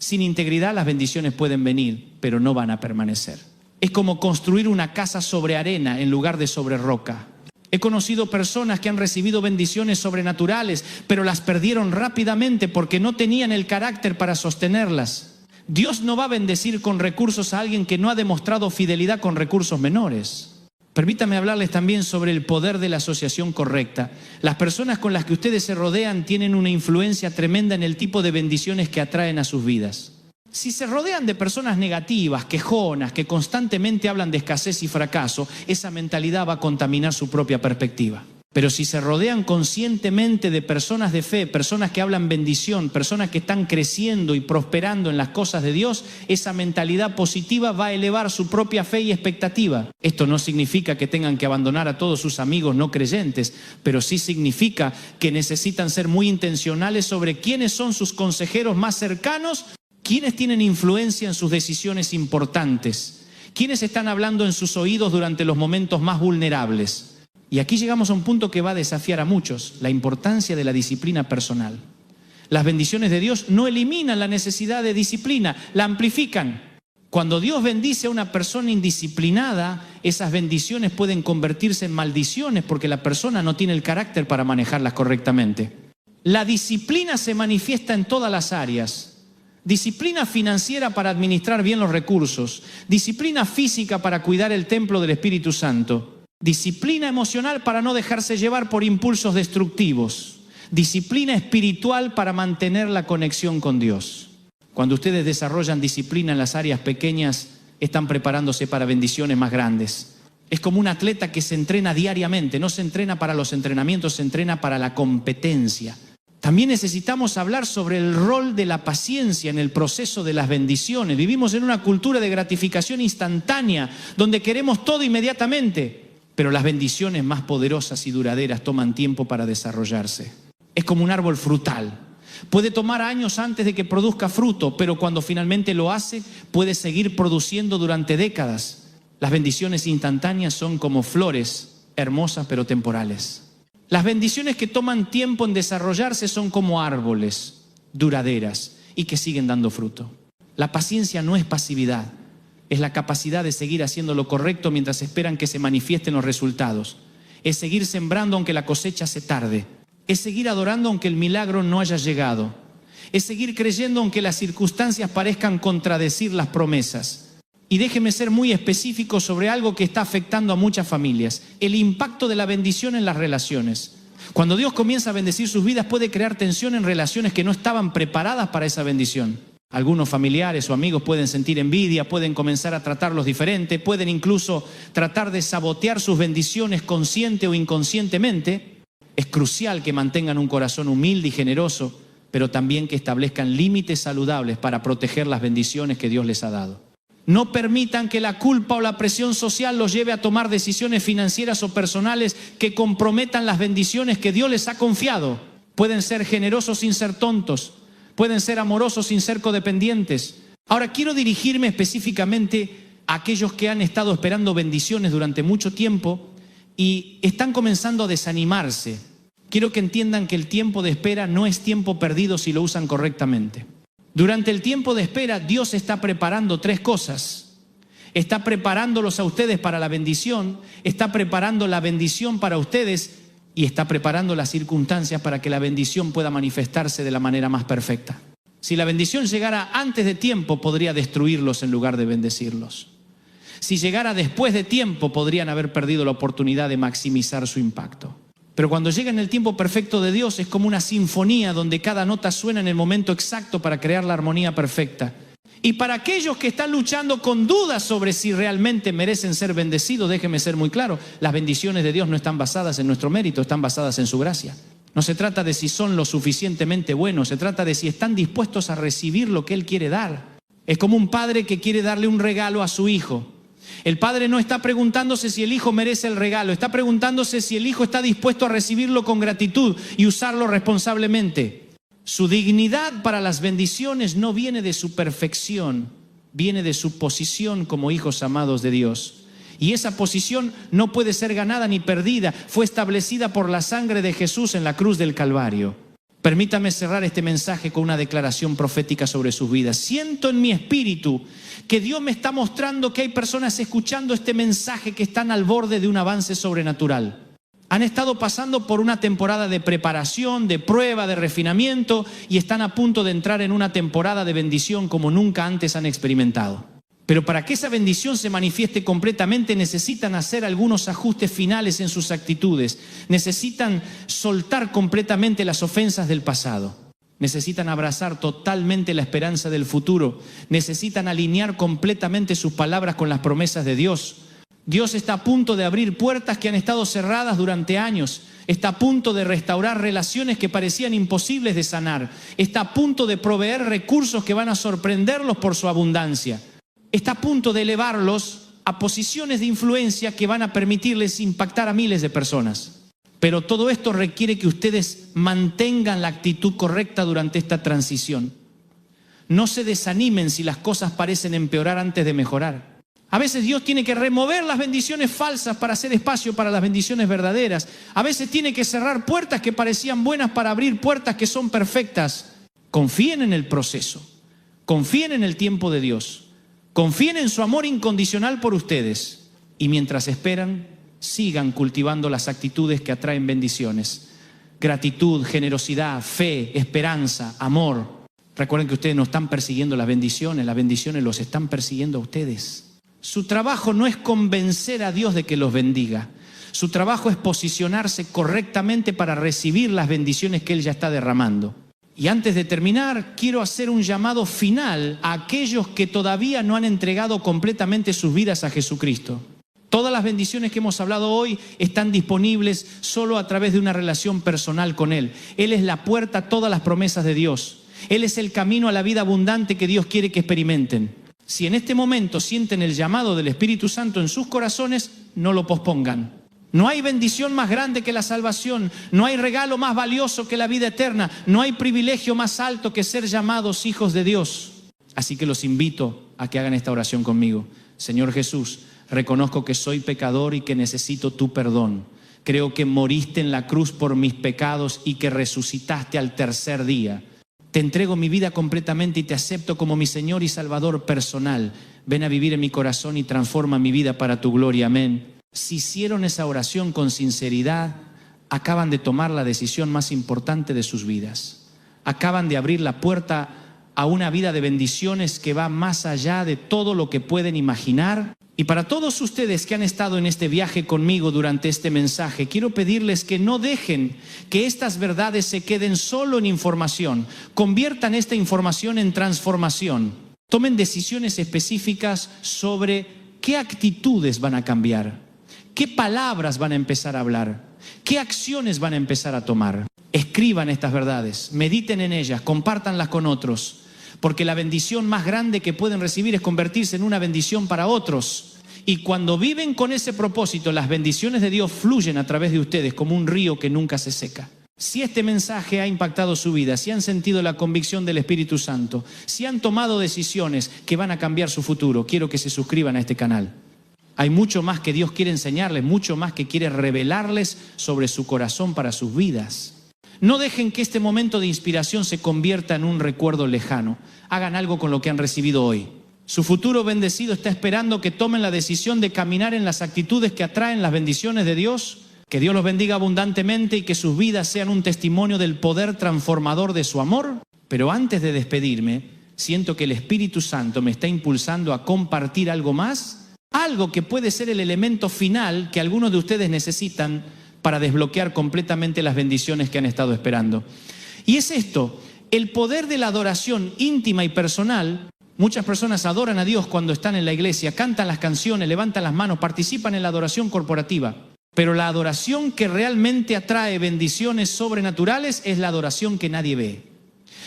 Sin integridad las bendiciones pueden venir, pero no van a permanecer. Es como construir una casa sobre arena en lugar de sobre roca. He conocido personas que han recibido bendiciones sobrenaturales, pero las perdieron rápidamente porque no tenían el carácter para sostenerlas. Dios no va a bendecir con recursos a alguien que no ha demostrado fidelidad con recursos menores. Permítame hablarles también sobre el poder de la asociación correcta. Las personas con las que ustedes se rodean tienen una influencia tremenda en el tipo de bendiciones que atraen a sus vidas. Si se rodean de personas negativas, quejonas, que constantemente hablan de escasez y fracaso, esa mentalidad va a contaminar su propia perspectiva. Pero si se rodean conscientemente de personas de fe, personas que hablan bendición, personas que están creciendo y prosperando en las cosas de Dios, esa mentalidad positiva va a elevar su propia fe y expectativa. Esto no significa que tengan que abandonar a todos sus amigos no creyentes, pero sí significa que necesitan ser muy intencionales sobre quiénes son sus consejeros más cercanos, quiénes tienen influencia en sus decisiones importantes, quiénes están hablando en sus oídos durante los momentos más vulnerables. Y aquí llegamos a un punto que va a desafiar a muchos, la importancia de la disciplina personal. Las bendiciones de Dios no eliminan la necesidad de disciplina, la amplifican. Cuando Dios bendice a una persona indisciplinada, esas bendiciones pueden convertirse en maldiciones porque la persona no tiene el carácter para manejarlas correctamente. La disciplina se manifiesta en todas las áreas. Disciplina financiera para administrar bien los recursos. Disciplina física para cuidar el templo del Espíritu Santo. Disciplina emocional para no dejarse llevar por impulsos destructivos. Disciplina espiritual para mantener la conexión con Dios. Cuando ustedes desarrollan disciplina en las áreas pequeñas, están preparándose para bendiciones más grandes. Es como un atleta que se entrena diariamente, no se entrena para los entrenamientos, se entrena para la competencia. También necesitamos hablar sobre el rol de la paciencia en el proceso de las bendiciones. Vivimos en una cultura de gratificación instantánea, donde queremos todo inmediatamente, pero las bendiciones más poderosas y duraderas toman tiempo para desarrollarse. Es como un árbol frutal. Puede tomar años antes de que produzca fruto, pero cuando finalmente lo hace, puede seguir produciendo durante décadas. Las bendiciones instantáneas son como flores, hermosas pero temporales. Las bendiciones que toman tiempo en desarrollarse son como árboles, duraderas y que siguen dando fruto. La paciencia no es pasividad, es la capacidad de seguir haciendo lo correcto mientras esperan que se manifiesten los resultados. Es seguir sembrando aunque la cosecha se tarde. Es seguir adorando aunque el milagro no haya llegado. Es seguir creyendo aunque las circunstancias parezcan contradecir las promesas. Y déjeme ser muy específico sobre algo que está afectando a muchas familias: el impacto de la bendición en las relaciones. Cuando Dios comienza a bendecir sus vidas, puede crear tensión en relaciones que no estaban preparadas para esa bendición. Algunos familiares o amigos pueden sentir envidia, pueden comenzar a tratarlos diferente, pueden incluso tratar de sabotear sus bendiciones consciente o inconscientemente. Es crucial que mantengan un corazón humilde y generoso, pero también que establezcan límites saludables para proteger las bendiciones que Dios les ha dado. No permitan que la culpa o la presión social los lleve a tomar decisiones financieras o personales que comprometan las bendiciones que Dios les ha confiado. Pueden ser generosos sin ser tontos, pueden ser amorosos sin ser codependientes. Ahora quiero dirigirme específicamente a aquellos que han estado esperando bendiciones durante mucho tiempo y están comenzando a desanimarse. Quiero que entiendan que el tiempo de espera no es tiempo perdido si lo usan correctamente. Durante el tiempo de espera, Dios está preparando tres cosas. Está preparándolos a ustedes para la bendición, está preparando la bendición para ustedes y está preparando las circunstancias para que la bendición pueda manifestarse de la manera más perfecta. Si la bendición llegara antes de tiempo, podría destruirlos en lugar de bendecirlos. Si llegara después de tiempo, podrían haber perdido la oportunidad de maximizar su impacto. Pero cuando llega en el tiempo perfecto de Dios, es como una sinfonía donde cada nota suena en el momento exacto para crear la armonía perfecta. Y para aquellos que están luchando con dudas sobre si realmente merecen ser bendecidos, déjeme ser muy claro, las bendiciones de Dios no están basadas en nuestro mérito, están basadas en su gracia. No se trata de si son lo suficientemente buenos, se trata de si están dispuestos a recibir lo que Él quiere dar. Es como un padre que quiere darle un regalo a su hijo. El padre no está preguntándose si el hijo merece el regalo, está preguntándose si el hijo está dispuesto a recibirlo con gratitud y usarlo responsablemente. Su dignidad para las bendiciones no viene de su perfección, viene de su posición como hijos amados de Dios. Y esa posición no puede ser ganada ni perdida, fue establecida por la sangre de Jesús en la cruz del Calvario. Permítame cerrar este mensaje con una declaración profética sobre sus vidas. Siento en mi espíritu que Dios me está mostrando que hay personas escuchando este mensaje que están al borde de un avance sobrenatural. Han estado pasando por una temporada de preparación, de prueba, de refinamiento y están a punto de entrar en una temporada de bendición como nunca antes han experimentado. Pero para que esa bendición se manifieste completamente necesitan hacer algunos ajustes finales en sus actitudes. Necesitan soltar completamente las ofensas del pasado. Necesitan abrazar totalmente la esperanza del futuro. Necesitan alinear completamente sus palabras con las promesas de Dios. Dios está a punto de abrir puertas que han estado cerradas durante años. Está a punto de restaurar relaciones que parecían imposibles de sanar. Está a punto de proveer recursos que van a sorprenderlos por su abundancia. Está a punto de elevarlos a posiciones de influencia que van a permitirles impactar a miles de personas. Pero todo esto requiere que ustedes mantengan la actitud correcta durante esta transición. No se desanimen si las cosas parecen empeorar antes de mejorar. A veces Dios tiene que remover las bendiciones falsas para hacer espacio para las bendiciones verdaderas. A veces tiene que cerrar puertas que parecían buenas para abrir puertas que son perfectas. Confíen en el proceso. Confíen en el tiempo de Dios. Confíen en su amor incondicional por ustedes y mientras esperan, sigan cultivando las actitudes que atraen bendiciones. gratitud, generosidad, fe, esperanza, amor. Recuerden que ustedes no están persiguiendo las bendiciones los están persiguiendo a ustedes. Su trabajo no es convencer a Dios de que los bendiga. Su trabajo es posicionarse correctamente para recibir las bendiciones que Él ya está derramando. Y antes de terminar, quiero hacer un llamado final a aquellos que todavía no han entregado completamente sus vidas a Jesucristo. Todas las bendiciones que hemos hablado hoy están disponibles solo a través de una relación personal con Él. Él es la puerta a todas las promesas de Dios. Él es el camino a la vida abundante que Dios quiere que experimenten. Si en este momento sienten el llamado del Espíritu Santo en sus corazones, no lo pospongan. No hay bendición más grande que la salvación, no hay regalo más valioso que la vida eterna, no hay privilegio más alto que ser llamados hijos de Dios. Así que los invito a que hagan esta oración conmigo. Señor Jesús, reconozco que soy pecador y que necesito tu perdón. Creo que moriste en la cruz por mis pecados y que resucitaste al tercer día. Te entrego mi vida completamente y te acepto como mi Señor y Salvador personal. Ven a vivir en mi corazón y transforma mi vida para tu gloria. Amén. Si hicieron esa oración con sinceridad, acaban de tomar la decisión más importante de sus vidas. Acaban de abrir la puerta a una vida de bendiciones que va más allá de todo lo que pueden imaginar. Y para todos ustedes que han estado en este viaje conmigo durante este mensaje, quiero pedirles que no dejen que estas verdades se queden solo en información. Conviertan esta información en transformación. Tomen decisiones específicas sobre qué actitudes van a cambiar. ¿Qué palabras van a empezar a hablar? ¿Qué acciones van a empezar a tomar? Escriban estas verdades, mediten en ellas, compártanlas con otros, porque la bendición más grande que pueden recibir es convertirse en una bendición para otros. Y cuando viven con ese propósito, las bendiciones de Dios fluyen a través de ustedes como un río que nunca se seca. Si este mensaje ha impactado su vida, si han sentido la convicción del Espíritu Santo, si han tomado decisiones que van a cambiar su futuro, quiero que se suscriban a este canal. Hay mucho más que Dios quiere enseñarles, mucho más que quiere revelarles sobre su corazón para sus vidas. No dejen que este momento de inspiración se convierta en un recuerdo lejano. Hagan algo con lo que han recibido hoy. Su futuro bendecido está esperando que tomen la decisión de caminar en las actitudes que atraen las bendiciones de Dios. Que Dios los bendiga abundantemente y que sus vidas sean un testimonio del poder transformador de su amor. Pero antes de despedirme, siento que el Espíritu Santo me está impulsando a compartir algo más. Algo que puede ser el elemento final que algunos de ustedes necesitan para desbloquear completamente las bendiciones que han estado esperando. Y es esto, el poder de la adoración íntima y personal. Muchas personas adoran a Dios cuando están en la iglesia, cantan las canciones, levantan las manos, participan en la adoración corporativa. Pero la adoración que realmente atrae bendiciones sobrenaturales es la adoración que nadie ve.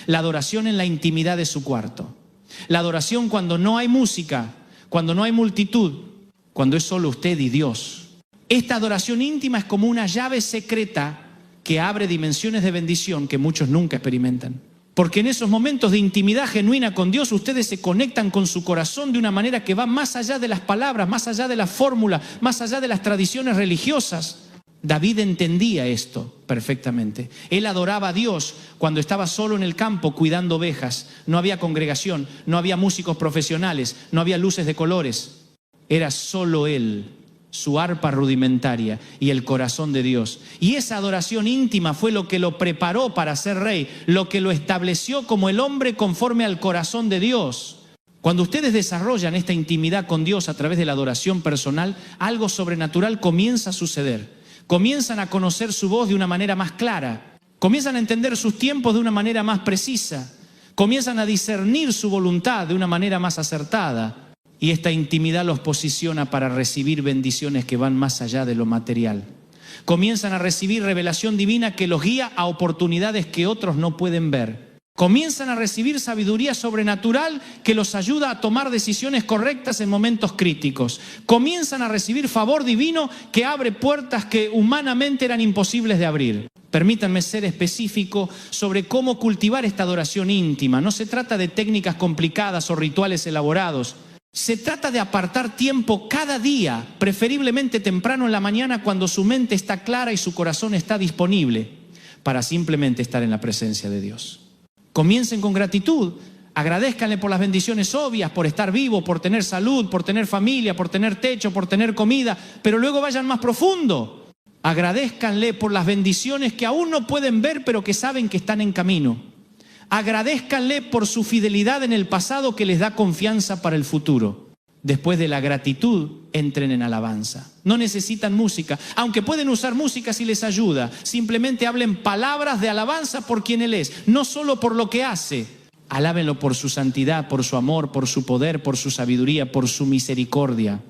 La adoración en la intimidad de su cuarto. La adoración cuando no hay música, cuando no hay multitud, cuando es solo usted y Dios. Esta adoración íntima es como una llave secreta que abre dimensiones de bendición que muchos nunca experimentan. Porque en esos momentos de intimidad genuina con Dios, ustedes se conectan con su corazón de una manera que va más allá de las palabras, más allá de la fórmula, más allá de las tradiciones religiosas. David entendía esto perfectamente. Él adoraba a Dios cuando estaba solo en el campo cuidando ovejas. No había congregación, no había músicos profesionales, no había luces de colores. Era solo él, su arpa rudimentaria y el corazón de Dios. Y esa adoración íntima fue lo que lo preparó para ser rey, lo que lo estableció como el hombre conforme al corazón de Dios. Cuando ustedes desarrollan esta intimidad con Dios a través de la adoración personal, algo sobrenatural comienza a suceder. Comienzan a conocer su voz de una manera más clara. Comienzan a entender sus tiempos de una manera más precisa. Comienzan a discernir su voluntad de una manera más acertada. Y esta intimidad los posiciona para recibir bendiciones que van más allá de lo material. Comienzan a recibir revelación divina que los guía a oportunidades que otros no pueden ver. Comienzan a recibir sabiduría sobrenatural que los ayuda a tomar decisiones correctas en momentos críticos. Comienzan a recibir favor divino que abre puertas que humanamente eran imposibles de abrir. Permítanme ser específico sobre cómo cultivar esta adoración íntima. No se trata de técnicas complicadas o rituales elaborados. Se trata de apartar tiempo cada día, preferiblemente temprano en la mañana cuando su mente está clara y su corazón está disponible, para simplemente estar en la presencia de Dios. Comiencen con gratitud, agradézcanle por las bendiciones obvias, por estar vivo, por tener salud, por tener familia, por tener techo, por tener comida, pero luego vayan más profundo. Agradézcanle por las bendiciones que aún no pueden ver, pero que saben que están en camino. Agradézcanle por su fidelidad en el pasado que les da confianza para el futuro. Después de la gratitud, entren en alabanza. No necesitan música, aunque pueden usar música si les ayuda. Simplemente hablen palabras de alabanza por quien Él es, no solo por lo que hace. Alábenlo por su santidad, por su amor, por su poder, por su sabiduría, por su misericordia.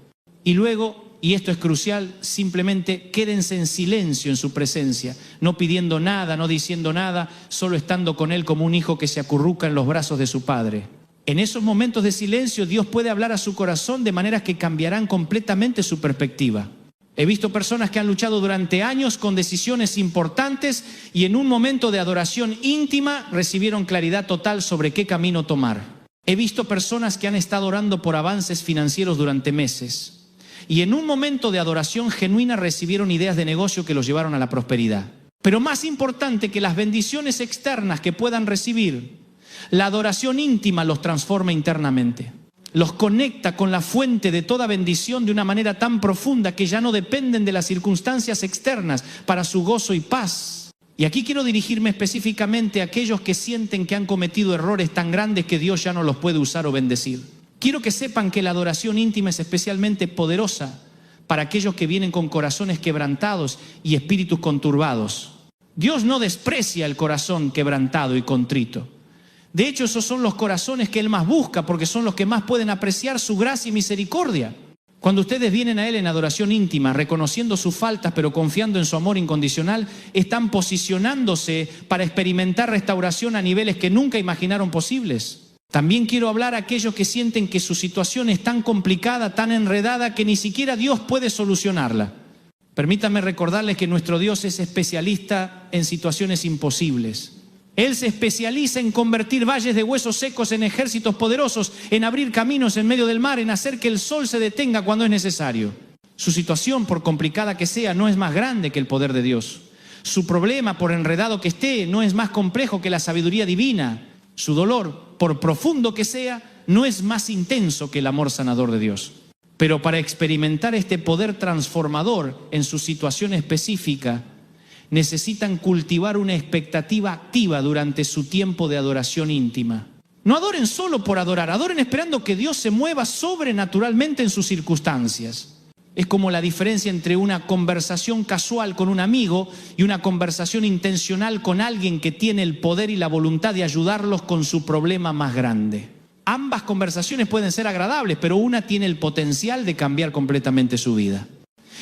Y luego, y esto es crucial, simplemente quédense en silencio en su presencia, no pidiendo nada, no diciendo nada, solo estando con Él como un hijo que se acurruca en los brazos de su padre. En esos momentos de silencio, Dios puede hablar a su corazón de maneras que cambiarán completamente su perspectiva. He visto personas que han luchado durante años con decisiones importantes y en un momento de adoración íntima recibieron claridad total sobre qué camino tomar. He visto personas que han estado orando por avances financieros durante meses y en un momento de adoración genuina recibieron ideas de negocio que los llevaron a la prosperidad. Pero más importante que las bendiciones externas que puedan recibir, la adoración íntima los transforma internamente. Los conecta con la fuente de toda bendición de una manera tan profunda que ya no dependen de las circunstancias externas para su gozo y paz. Y aquí quiero dirigirme específicamente a aquellos que sienten que han cometido errores tan grandes que Dios ya no los puede usar o bendecir. Quiero que sepan que la adoración íntima es especialmente poderosa para aquellos que vienen con corazones quebrantados y espíritus conturbados. Dios no desprecia el corazón quebrantado y contrito. De hecho, esos son los corazones que Él más busca, porque son los que más pueden apreciar su gracia y misericordia. Cuando ustedes vienen a Él en adoración íntima, reconociendo sus faltas, pero confiando en su amor incondicional, están posicionándose para experimentar restauración a niveles que nunca imaginaron posibles. También quiero hablar a aquellos que sienten que su situación es tan complicada, tan enredada, que ni siquiera Dios puede solucionarla. Permítanme recordarles que nuestro Dios es especialista en situaciones imposibles. Él se especializa en convertir valles de huesos secos en ejércitos poderosos, en abrir caminos en medio del mar, en hacer que el sol se detenga cuando es necesario. Su situación, por complicada que sea, no es más grande que el poder de Dios. Su problema, por enredado que esté, no es más complejo que la sabiduría divina. Su dolor, por profundo que sea, no es más intenso que el amor sanador de Dios. Pero para experimentar este poder transformador en su situación específica, necesitan cultivar una expectativa activa durante su tiempo de adoración íntima. No adoren solo por adorar, adoren esperando que Dios se mueva sobrenaturalmente en sus circunstancias. Es como la diferencia entre una conversación casual con un amigo y una conversación intencional con alguien que tiene el poder y la voluntad de ayudarlos con su problema más grande. Ambas conversaciones pueden ser agradables, pero una tiene el potencial de cambiar completamente su vida.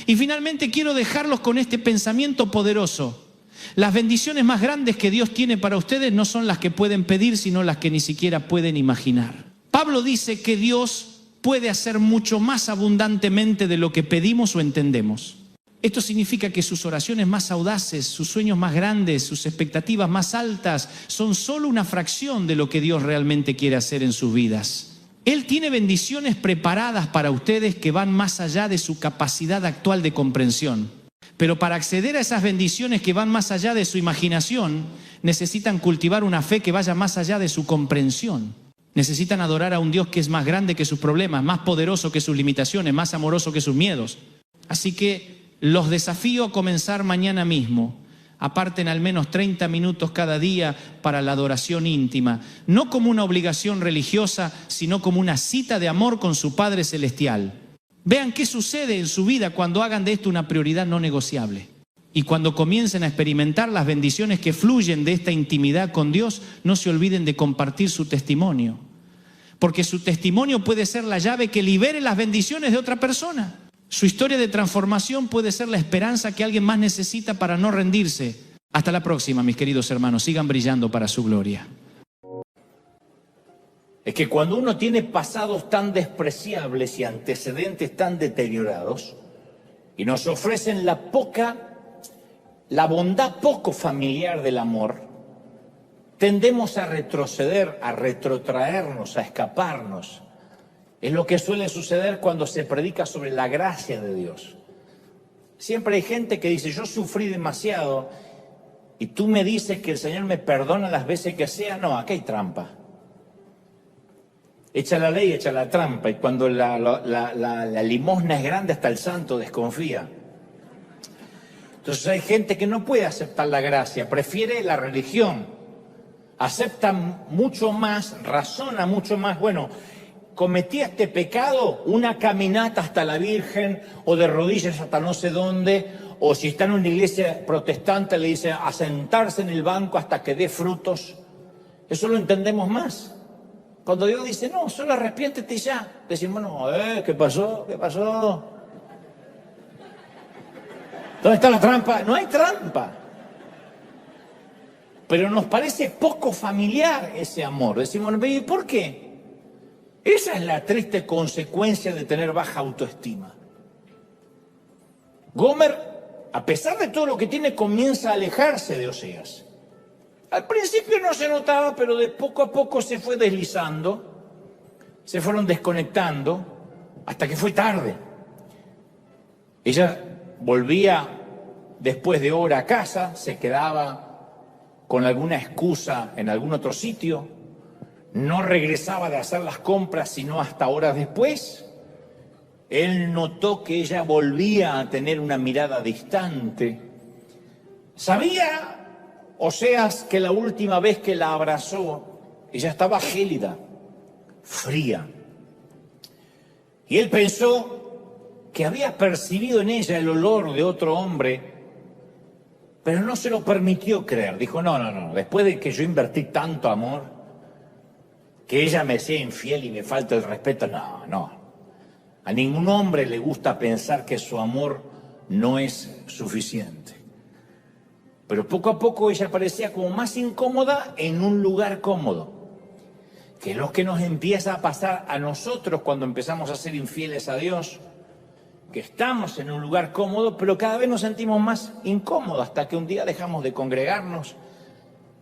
Y finalmente quiero dejarlos con este pensamiento poderoso. Las bendiciones más grandes que Dios tiene para ustedes no son las que pueden pedir, sino las que ni siquiera pueden imaginar. Pablo dice que Dios puede hacer mucho más abundantemente de lo que pedimos o entendemos. Esto significa que sus oraciones más audaces, sus sueños más grandes, sus expectativas más altas son solo una fracción de lo que Dios realmente quiere hacer en sus vidas. Él tiene bendiciones preparadas para ustedes que van más allá de su capacidad actual de comprensión. Pero para acceder a esas bendiciones que van más allá de su imaginación, necesitan cultivar una fe que vaya más allá de su comprensión. Necesitan adorar a un Dios que es más grande que sus problemas, más poderoso que sus limitaciones, más amoroso que sus miedos. Así que los desafío a comenzar mañana mismo. Aparten al menos 30 minutos cada día para la adoración íntima, no como una obligación religiosa, sino como una cita de amor con su Padre Celestial. Vean qué sucede en su vida cuando hagan de esto una prioridad no negociable. Y cuando comiencen a experimentar las bendiciones que fluyen de esta intimidad con Dios, no se olviden de compartir su testimonio. Porque su testimonio puede ser la llave que libere las bendiciones de otra persona. Su historia de transformación puede ser la esperanza que alguien más necesita para no rendirse. Hasta la próxima, mis queridos hermanos. Sigan brillando para su gloria. Es que cuando uno tiene pasados tan despreciables y antecedentes tan deteriorados y nos ofrecen la bondad poco familiar del amor, tendemos a retroceder, a retrotraernos, a escaparnos. Es lo que suele suceder cuando se predica sobre la gracia de Dios. Siempre hay gente que dice, yo sufrí demasiado y tú me dices que el Señor me perdona las veces que sea. No, aquí hay trampa. Echa la ley, echa la trampa. Y cuando la limosna es grande, hasta el santo desconfía. Entonces hay gente que no puede aceptar la gracia, prefiere la religión, acepta mucho más, razona mucho más, bueno, cometí este pecado, una caminata hasta la Virgen o de rodillas hasta no sé dónde, o si está en una iglesia protestante le dice a sentarse en el banco hasta que dé frutos. Eso lo entendemos más. Cuando Dios dice, no, solo arrepiéntete y ya. Decimos, no, ¿qué pasó? ¿Qué pasó? ¿Dónde está la trampa? No hay trampa. Pero nos parece poco familiar ese amor. Decimos, ¿y por qué? Esa es la triste consecuencia de tener baja autoestima. Gomer, a pesar de todo lo que tiene, comienza a alejarse de Oseas. Al principio no se notaba, pero de poco a poco se fue deslizando, se fueron desconectando, hasta que fue tarde. Ella volvía después de hora a casa, se quedaba con alguna excusa en algún otro sitio, no regresaba de hacer las compras sino hasta horas después. Él notó que ella volvía a tener una mirada distante. Sabía Oseas que la última vez que la abrazó, ella estaba gélida, fría. Y él pensó que había percibido en ella el olor de otro hombre, pero no se lo permitió creer. Dijo, no, después de que yo invertí tanto amor, que ella me sea infiel y me falte el respeto, no. A ningún hombre le gusta pensar que su amor no es suficiente. Pero poco a poco ella parecía como más incómoda en un lugar cómodo, que es lo que nos empieza a pasar a nosotros cuando empezamos a ser infieles a Dios, que estamos en un lugar cómodo, pero cada vez nos sentimos más incómodos hasta que un día dejamos de congregarnos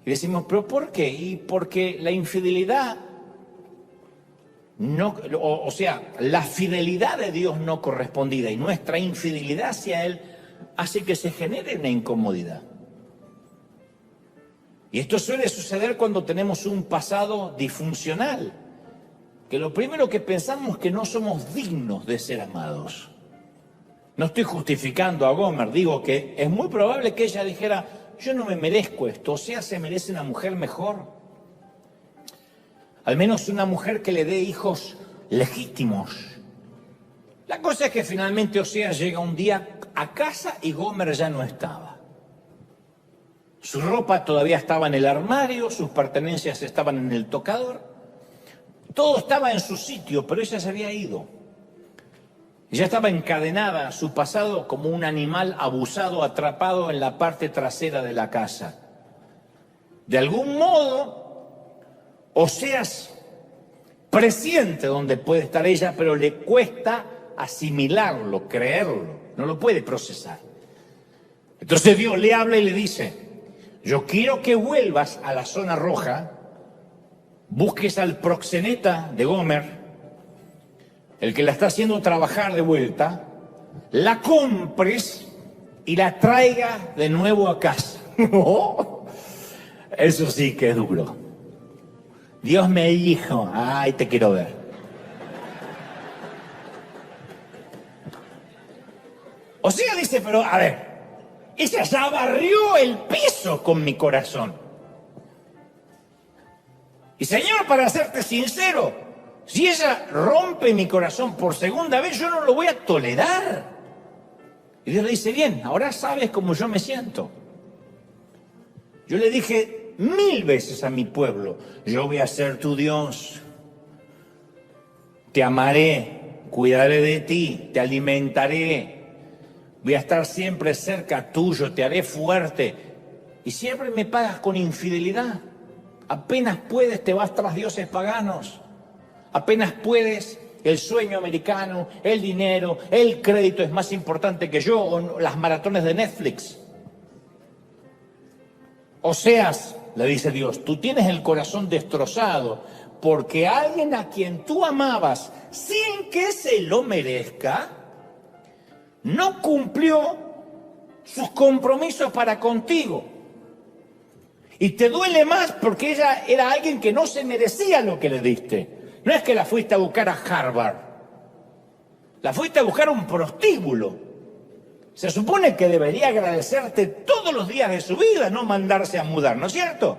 y decimos, ¿pero por qué? Y porque la infidelidad, o sea, la fidelidad de Dios no correspondida y nuestra infidelidad hacia Él hace que se genere una incomodidad. Y esto suele suceder cuando tenemos un pasado disfuncional, que lo primero que pensamos es que no somos dignos de ser amados. No estoy justificando a Gomer, digo que es muy probable que ella dijera, yo no me merezco esto, Oseas se merece una mujer mejor. Al menos una mujer que le dé hijos legítimos. La cosa es que finalmente Oseas llega un día a casa y Gomer ya no estaba. Su ropa todavía estaba en el armario, sus pertenencias estaban en el tocador. Todo estaba en su sitio, pero ella se había ido. Ella estaba encadenada a su pasado como un animal abusado, atrapado en la parte trasera de la casa. De algún modo, Oseas presiente dónde puede estar ella, pero le cuesta asimilarlo, creerlo, no lo puede procesar. Entonces Dios le habla y le dice, yo quiero que vuelvas a la zona roja, busques al proxeneta de Gomer, el que la está haciendo trabajar de vuelta, la compres y la traiga de nuevo a casa. Eso sí que es duro. Dios me dijo, ay, te quiero ver. O sea, dice, pero a ver, ella ya barrió el piso con mi corazón. Y Señor, para serte sincero, si ella rompe mi corazón por segunda vez, yo no lo voy a tolerar. Y Dios le dice, bien, ahora sabes cómo yo me siento. Yo le dije 1000 veces a mi pueblo, yo voy a ser tu Dios. Te amaré, cuidaré de ti, te alimentaré. Voy a estar siempre cerca tuyo, te haré fuerte. Y siempre me pagas con infidelidad. Apenas puedes, te vas tras dioses paganos. Apenas puedes, el sueño americano, el dinero, el crédito es más importante que yo, o las maratones de Netflix. Oseas, le dice Dios, tú tienes el corazón destrozado porque alguien a quien tú amabas sin que se lo merezca, no cumplió sus compromisos para contigo. Y te duele más porque ella era alguien que no se merecía lo que le diste. No es que la fuiste a buscar a Harvard. La fuiste a buscar a un prostíbulo. Se supone que debería agradecerte todos los días de su vida, no mandarse a mudar, ¿no es cierto?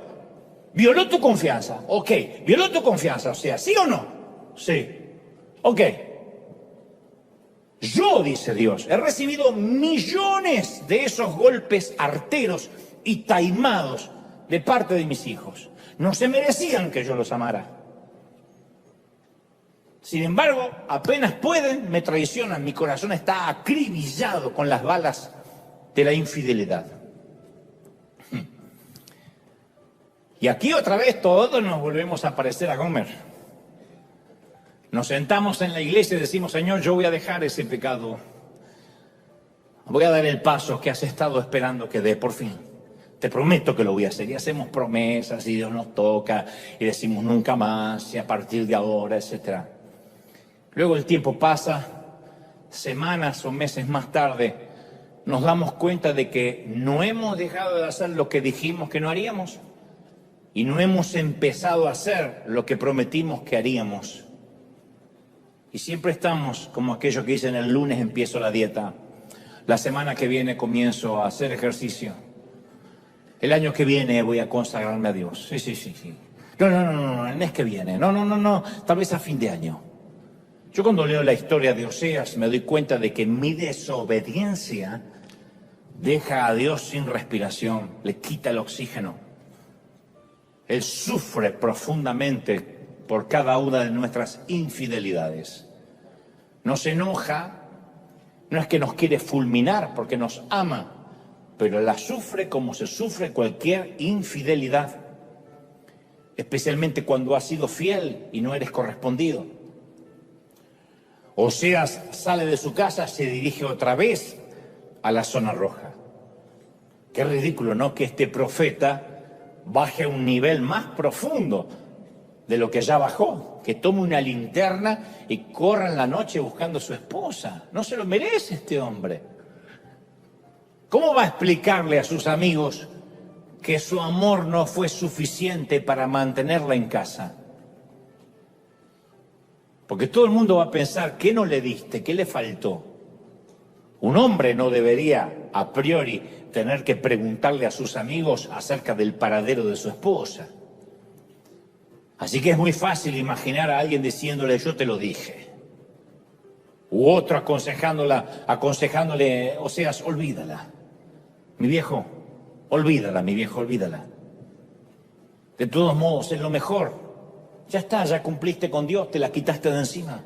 Violó tu confianza, ok. Violó tu confianza, o sea, ¿sí o no? Sí. Ok. Yo, dice Dios, he recibido millones de esos golpes arteros y taimados de parte de mis hijos. No se merecían que yo los amara. Sin embargo, apenas pueden, me traicionan. Mi corazón está acribillado con las balas de la infidelidad. Y aquí otra vez todos nos volvemos a parecer a Gomer. Nos sentamos en la iglesia y decimos, Señor, yo voy a dejar ese pecado. Voy a dar el paso que has estado esperando que dé por fin. Te prometo que lo voy a hacer. Y hacemos promesas y Dios nos toca y decimos nunca más y a partir de ahora, etc. Luego el tiempo pasa, semanas o meses más tarde, nos damos cuenta de que no hemos dejado de hacer lo que dijimos que no haríamos y no hemos empezado a hacer lo que prometimos que haríamos. Y siempre estamos como aquellos que dicen el lunes empiezo la dieta, la semana que viene comienzo a hacer ejercicio, el año que viene voy a consagrarme a Dios. Sí. No, el mes que viene, no, tal vez a fin de año. Yo cuando leo la historia de Oseas me doy cuenta de que mi desobediencia deja a Dios sin respiración, le quita el oxígeno. Él sufre profundamente por cada una de nuestras infidelidades. Nos enoja, no es que nos quiere fulminar porque nos ama, pero la sufre como se sufre cualquier infidelidad, especialmente cuando has sido fiel y no eres correspondido. Oseas sale de su casa, se dirige otra vez a la zona roja. Qué ridículo, ¿no? Que este profeta baje a un nivel más profundo de lo que ya bajó, que tome una linterna y corra en la noche buscando a su esposa. No se lo merece este hombre. ¿Cómo va a explicarle a sus amigos que su amor no fue suficiente para mantenerla en casa? Porque todo el mundo va a pensar, ¿qué no le diste? ¿Qué le faltó? Un hombre no debería, a priori, tener que preguntarle a sus amigos acerca del paradero de su esposa. Así que es muy fácil imaginar a alguien diciéndole, yo te lo dije. U otro aconsejándole, Oseas, olvídala. Mi viejo, olvídala. De todos modos, es lo mejor. Ya está, ya cumpliste con Dios, te la quitaste de encima.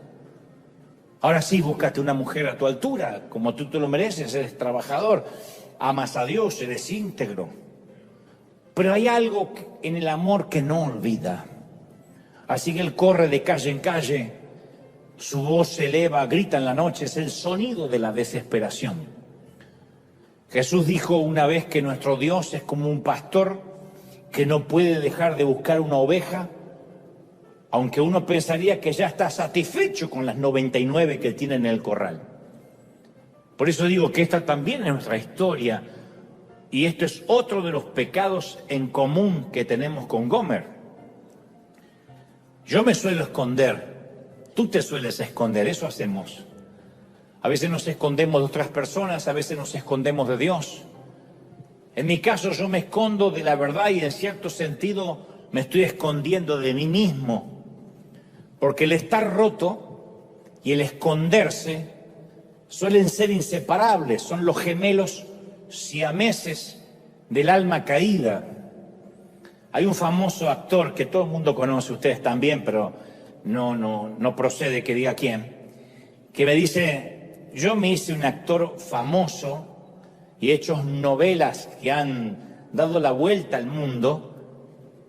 Ahora sí, búscate una mujer a tu altura, como tú te lo mereces, eres trabajador, amas a Dios, eres íntegro. Pero hay algo en el amor que no olvida. Así que él corre de calle en calle, su voz se eleva, grita en la noche, es el sonido de la desesperación. Jesús dijo una vez que nuestro Dios es como un pastor que no puede dejar de buscar una oveja, aunque uno pensaría que ya está satisfecho con las 99 que tiene en el corral. Por eso digo que esta también es nuestra historia y esto es otro de los pecados en común que tenemos con Gomer. Yo me suelo esconder, tú te sueles esconder, eso hacemos. A veces nos escondemos de otras personas, a veces nos escondemos de Dios. En mi caso yo me escondo de la verdad y en cierto sentido me estoy escondiendo de mí mismo. Porque el estar roto y el esconderse suelen ser inseparables, son los gemelos siameses del alma caída. Hay un famoso actor que todo el mundo conoce, ustedes también, pero no procede que diga quién, que me dice, yo me hice un actor famoso y he hecho novelas que han dado la vuelta al mundo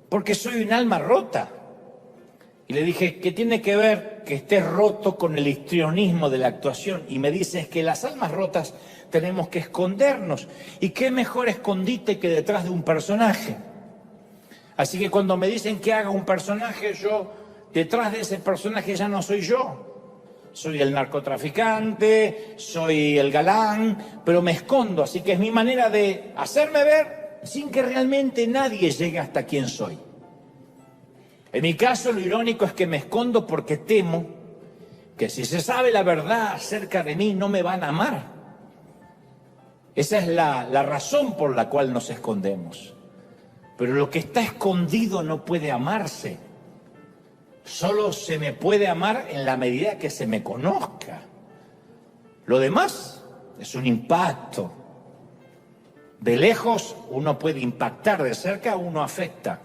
porque soy un alma rota. Y le dije, ¿qué tiene que ver que estés roto con el histrionismo de la actuación? Y me dice, es que las almas rotas tenemos que escondernos. ¿Y qué mejor escondite que detrás de un personaje? Así que cuando me dicen que haga un personaje, yo, detrás de ese personaje ya no soy yo. Soy el narcotraficante, soy el galán, pero me escondo. Así que es mi manera de hacerme ver sin que realmente nadie llegue hasta quien soy. En mi caso, lo irónico es que me escondo porque temo que si se sabe la verdad acerca de mí, no me van a amar. Esa es la razón por la cual nos escondemos. Pero lo que está escondido no puede amarse. Solo se me puede amar en la medida que se me conozca. Lo demás es un impacto. De lejos uno puede impactar, de cerca uno afecta.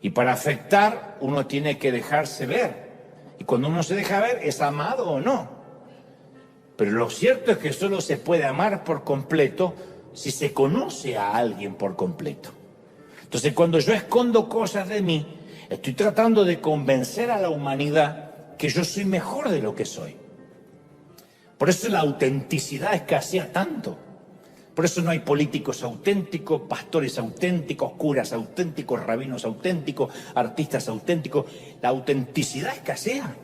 Y para afectar uno tiene que dejarse ver. Y cuando uno se deja ver, ¿es amado o no? Pero lo cierto es que solo se puede amar por completo si se conoce a alguien por completo. Entonces, cuando yo escondo cosas de mí, estoy tratando de convencer a la humanidad que yo soy mejor de lo que soy. Por eso la autenticidad escasea tanto. Por eso no hay políticos auténticos, pastores auténticos, curas auténticos, rabinos auténticos, artistas auténticos. La autenticidad escasea.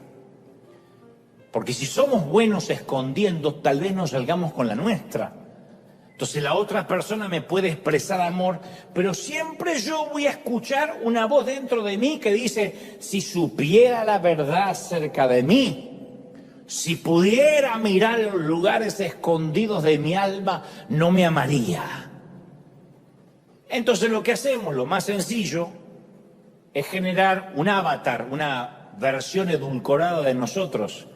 Porque si somos buenos escondiendo, tal vez no salgamos con la nuestra. Entonces la otra persona me puede expresar amor, pero siempre yo voy a escuchar una voz dentro de mí que dice, si supiera la verdad acerca de mí, si pudiera mirar los lugares escondidos de mi alma, no me amaría. Entonces lo que hacemos, lo más sencillo, es generar un avatar, una versión edulcorada de nosotros.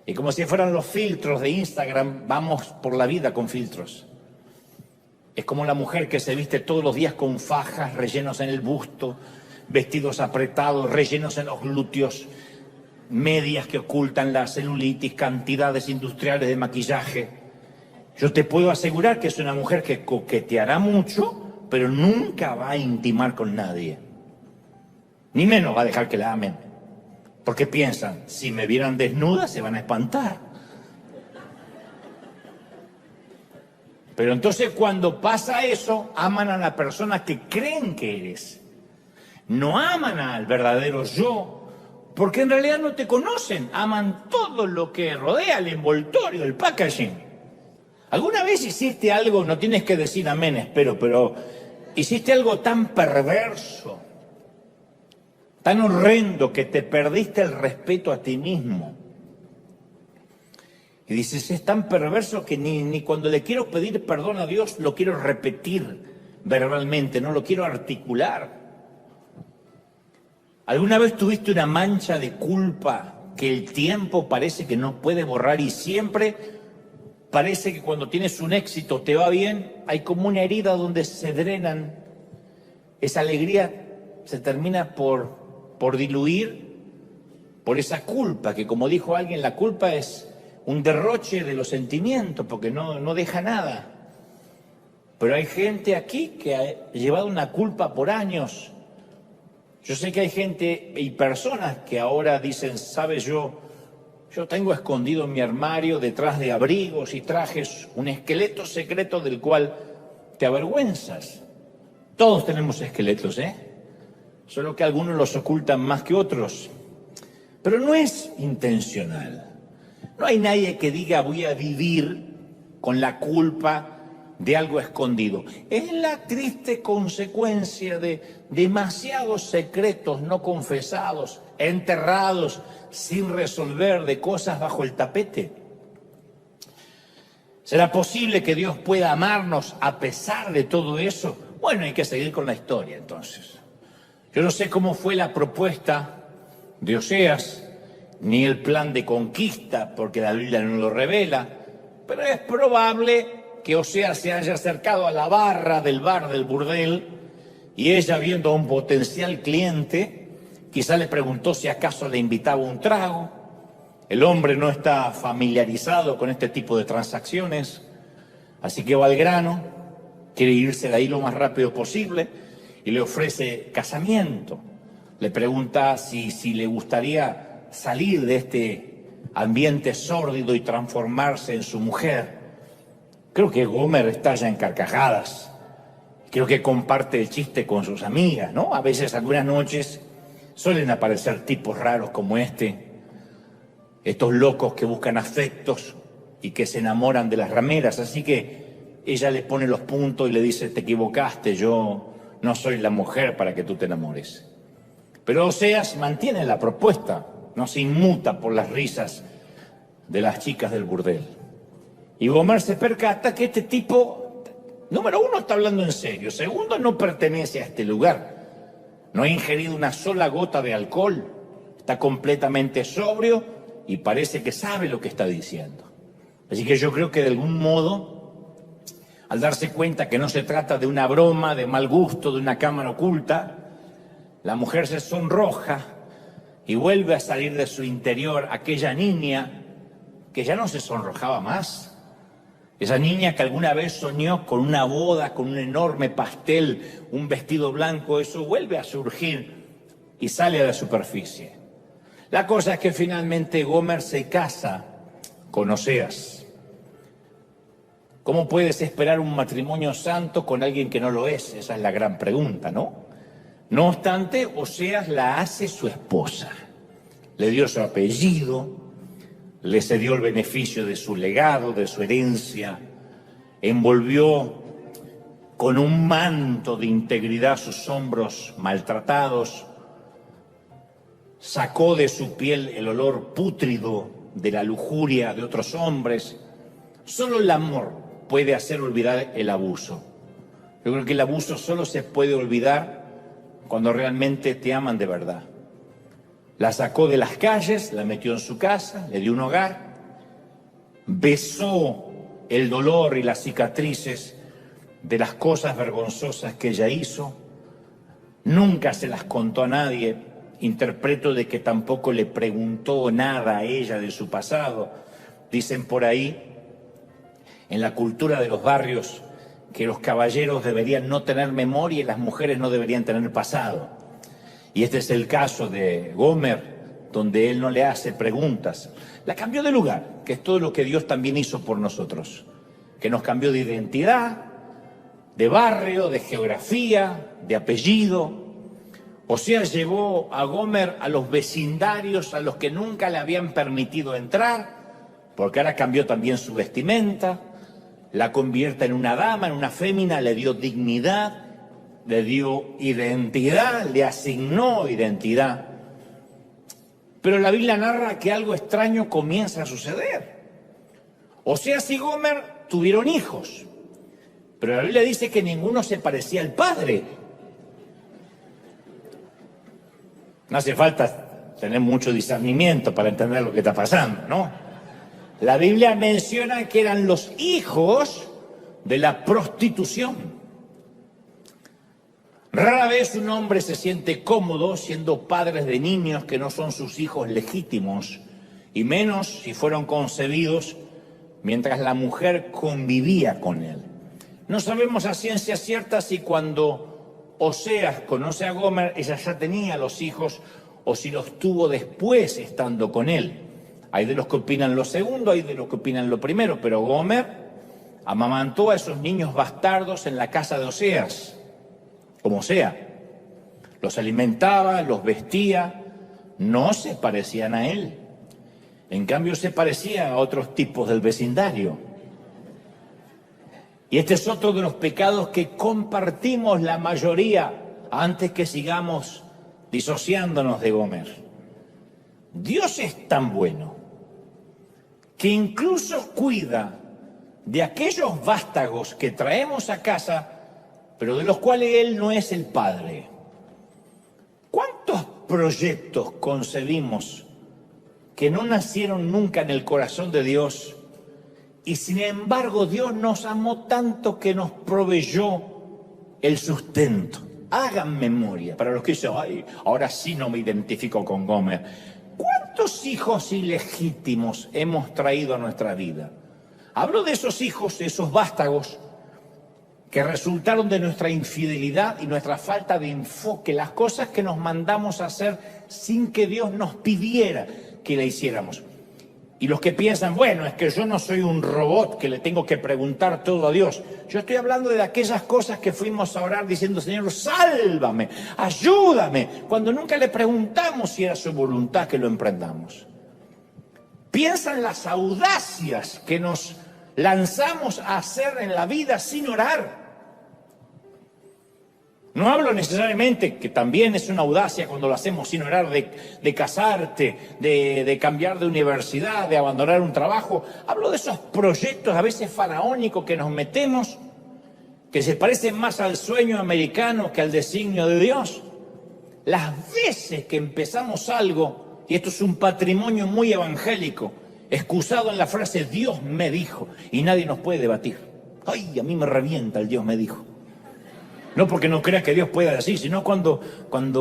Y como si fueran los filtros de Instagram, vamos por la vida con filtros. Es como la mujer que se viste todos los días con fajas, rellenos en el busto, vestidos apretados, rellenos en los glúteos, medias que ocultan la celulitis, cantidades industriales de maquillaje. Yo te puedo asegurar que es una mujer que coqueteará mucho, pero nunca va a intimar con nadie. Ni menos va a dejar que la amen. Porque piensan, si me vieran desnuda se van a espantar. Pero entonces cuando pasa eso, aman a la persona que creen que eres. No aman al verdadero yo, porque en realidad no te conocen. Aman todo lo que rodea, el envoltorio, el packaging. ¿Alguna vez hiciste algo, no tienes que decir amén, espero, pero hiciste algo tan perverso, tan horrendo, que te perdiste el respeto a ti mismo? Y dices, es tan perverso que ni cuando le quiero pedir perdón a Dios lo quiero repetir verbalmente, no lo quiero articular. ¿Alguna vez tuviste una mancha de culpa que el tiempo parece que no puede borrar y siempre parece que cuando tienes un éxito te va bien? Hay como una herida donde se drenan. Esa alegría se termina por diluir por esa culpa, que como dijo alguien, la culpa es un derroche de los sentimientos, porque no deja nada. Pero hay gente aquí que ha llevado una culpa por años. Yo sé que hay gente y personas que ahora dicen, sabes, yo tengo escondido en mi armario, detrás de abrigos y trajes, un esqueleto secreto del cual te avergüenzas. Todos tenemos esqueletos, solo que algunos los ocultan más que otros. Pero no es intencional. No hay nadie que diga voy a vivir con la culpa de algo escondido. Es la triste consecuencia de demasiados secretos no confesados, enterrados, sin resolver, de cosas bajo el tapete. ¿Será posible que Dios pueda amarnos a pesar de todo eso? Bueno, hay que seguir con la historia entonces. Yo no sé cómo fue la propuesta de Oseas, ni el plan de conquista, porque la Biblia no lo revela, pero es probable que Oseas se haya acercado a la barra del bar del burdel y ella, viendo a un potencial cliente, quizá le preguntó si acaso le invitaba un trago. El hombre no está familiarizado con este tipo de transacciones, así que va al grano, quiere irse de ahí lo más rápido posible y le ofrece casamiento. Le pregunta si le gustaría salir de este ambiente sórdido y transformarse en su mujer. Creo que Gomer estalla en carcajadas. Creo que comparte el chiste con sus amigas, ¿no? A veces, algunas noches, suelen aparecer tipos raros como estos locos que buscan afectos y que se enamoran de las rameras. Así que ella le pone los puntos y le dice, te equivocaste, yo no soy la mujer para que tú te enamores. Pero Oseas mantiene la propuesta, no se inmuta por las risas de las chicas del burdel. Y Gomer se percata que este tipo, número uno, está hablando en serio. Segundo, no pertenece a este lugar. No ha ingerido una sola gota de alcohol. Está completamente sobrio y parece que sabe lo que está diciendo. Así que yo creo que de algún modo, al darse cuenta que no se trata de una broma, de mal gusto, de una cámara oculta, la mujer se sonroja y vuelve a salir de su interior aquella niña que ya no se sonrojaba más. Esa niña que alguna vez soñó con una boda, con un enorme pastel, un vestido blanco, eso vuelve a surgir y sale a la superficie. La cosa es que finalmente Gomer se casa con Oseas. ¿Cómo puedes esperar un matrimonio santo con alguien que no lo es? Esa es la gran pregunta, ¿no? No obstante, Oseas la hace su esposa. Le dio su apellido, le cedió el beneficio de su legado, de su herencia, envolvió con un manto de integridad sus hombros maltratados, sacó de su piel el olor pútrido de la lujuria de otros hombres. Solo el amor puede hacer olvidar el abuso. Yo creo que el abuso solo se puede olvidar cuando realmente te aman de verdad. La sacó de las calles, la metió en su casa, le dio un hogar, besó el dolor y las cicatrices de las cosas vergonzosas que ella hizo. Nunca se las contó a nadie. Interpreto de que tampoco le preguntó nada a ella de su pasado. Dicen por ahí, en la cultura de los barrios, que los caballeros deberían no tener memoria y las mujeres no deberían tener pasado. Y este es el caso de Gomer, donde él no le hace preguntas. La cambió de lugar, que es todo lo que Dios también hizo por nosotros. Que nos cambió de identidad, de barrio, de geografía, de apellido. Oseas llevó a Gomer a los vecindarios a los que nunca le habían permitido entrar, porque ahora cambió también su vestimenta, la convierte en una dama, en una fémina, le dio dignidad, le dio identidad, le asignó identidad. Pero la Biblia narra que algo extraño comienza a suceder. Oseas y Gomer tuvieron hijos, pero la Biblia dice que ninguno se parecía al padre. No hace falta tener mucho discernimiento para entender lo que está pasando, ¿no? La Biblia menciona que eran los hijos de la prostitución. Rara vez un hombre se siente cómodo siendo padres de niños que no son sus hijos legítimos, y menos si fueron concebidos mientras la mujer convivía con él. No sabemos a ciencia cierta si cuando Oseas conoce a Gomer, ella ya tenía los hijos o si los tuvo después estando con él. Hay de los que opinan lo segundo, hay de los que opinan lo primero, pero Gomer amamantó a esos niños bastardos en la casa de Oseas. Como sea, los alimentaba, los vestía, no se parecían a él. En cambio, se parecían a otros tipos del vecindario. Y este es otro de los pecados que compartimos la mayoría antes que sigamos disociándonos de Gomer. Dios es tan bueno que incluso cuida de aquellos vástagos que traemos a casa, pero de los cuales Él no es el Padre. ¿Cuántos proyectos concebimos que no nacieron nunca en el corazón de Dios y sin embargo Dios nos amó tanto que nos proveyó el sustento? Hagan memoria, para los que dicen, ay, ahora sí no me identifico con Gomer. ¿Cuántos hijos ilegítimos hemos traído a nuestra vida? Hablo de esos hijos, de esos vástagos, que resultaron de nuestra infidelidad y nuestra falta de enfoque, las cosas que nos mandamos a hacer sin que Dios nos pidiera que la hiciéramos. Y los que piensan, bueno, es que yo no soy un robot que le tengo que preguntar todo a Dios. Yo estoy hablando de aquellas cosas que fuimos a orar diciendo, Señor, sálvame, ayúdame, cuando nunca le preguntamos si era su voluntad que lo emprendamos. Piensa en las audacias que nos lanzamos a hacer en la vida sin orar. No hablo necesariamente, que también es una audacia cuando lo hacemos sin orar, de casarte, de cambiar de universidad, de abandonar un trabajo. Hablo de esos proyectos a veces faraónicos que nos metemos, que se parecen más al sueño americano que al designio de Dios. Las veces que empezamos algo, y esto es un patrimonio muy evangélico, excusado en la frase Dios me dijo, y nadie nos puede debatir. Ay, a mí me revienta el Dios me dijo. No porque no creas que Dios pueda decir, sino cuando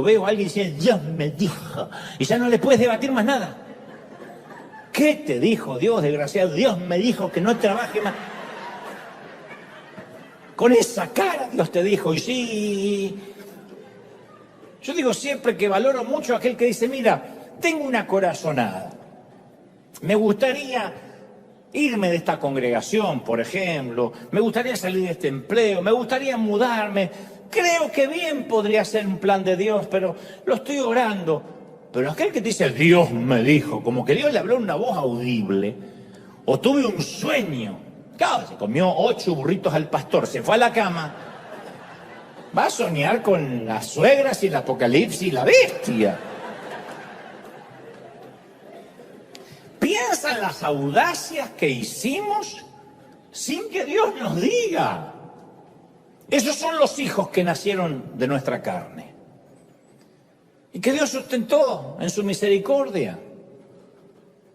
veo a alguien y dice Dios me dijo, y ya no le puedes debatir más nada. ¿Qué te dijo Dios, desgraciado? Dios me dijo que no trabaje más. Con esa cara Dios te dijo, y sí. Yo digo siempre que valoro mucho a aquel que dice, mira, tengo una corazonada. Me gustaría irme de esta congregación, por ejemplo. Me gustaría salir de este empleo. Me gustaría mudarme. Creo que bien podría ser un plan de Dios, pero lo estoy orando. Pero aquel que te dice, Dios me dijo, como que Dios le habló en una voz audible, o tuve un sueño. Claro, se comió 8 burritos al pastor, se fue a la cama. Va a soñar con las suegras y el apocalipsis y la bestia. Piensa en las audacias que hicimos sin que Dios nos diga. Esos son los hijos que nacieron de nuestra carne. Y que Dios sustentó en su misericordia.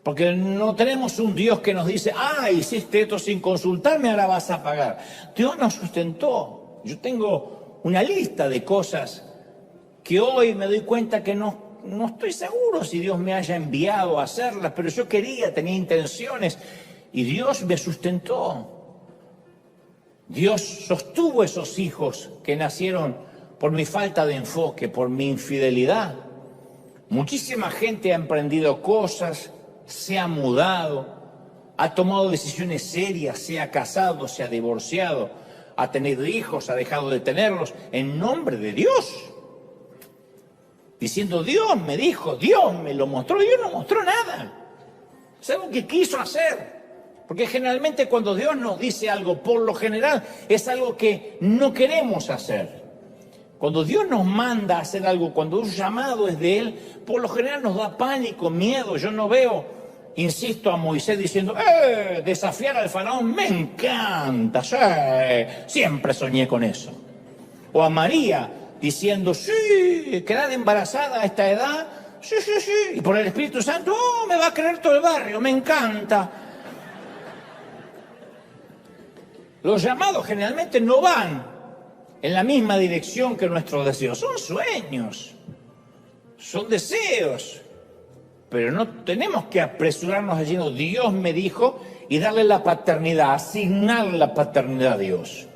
Porque no tenemos un Dios que nos dice, hiciste esto sin consultarme, ahora vas a pagar. Dios nos sustentó. Yo tengo una lista de cosas que hoy me doy cuenta que no estoy seguro si Dios me haya enviado a hacerlas, pero yo tenía intenciones y Dios me sustentó. Dios sostuvo esos hijos que nacieron por mi falta de enfoque, por mi infidelidad. Muchísima gente ha emprendido cosas, se ha mudado, ha tomado decisiones serias, se ha casado, se ha divorciado, ha tenido hijos, ha dejado de tenerlos, en nombre de Dios. Diciendo, Dios me dijo, Dios me lo mostró, Dios no mostró nada. Es algo que quiso hacer. Porque generalmente cuando Dios nos dice algo, por lo general, es algo que no queremos hacer. Cuando Dios nos manda a hacer algo, cuando un llamado es de Él, por lo general nos da pánico, miedo. Yo no veo, insisto, a Moisés diciendo, desafiar al faraón me encanta, siempre soñé con eso. O a María diciendo, sí, quedar embarazada a esta edad, sí, y por el Espíritu Santo, me va a creer todo el barrio, me encanta. Los llamados generalmente no van en la misma dirección que nuestros deseos, son sueños, son deseos, pero no tenemos que apresurarnos diciendo, Dios me dijo, y darle la paternidad, asignar la paternidad a Dios.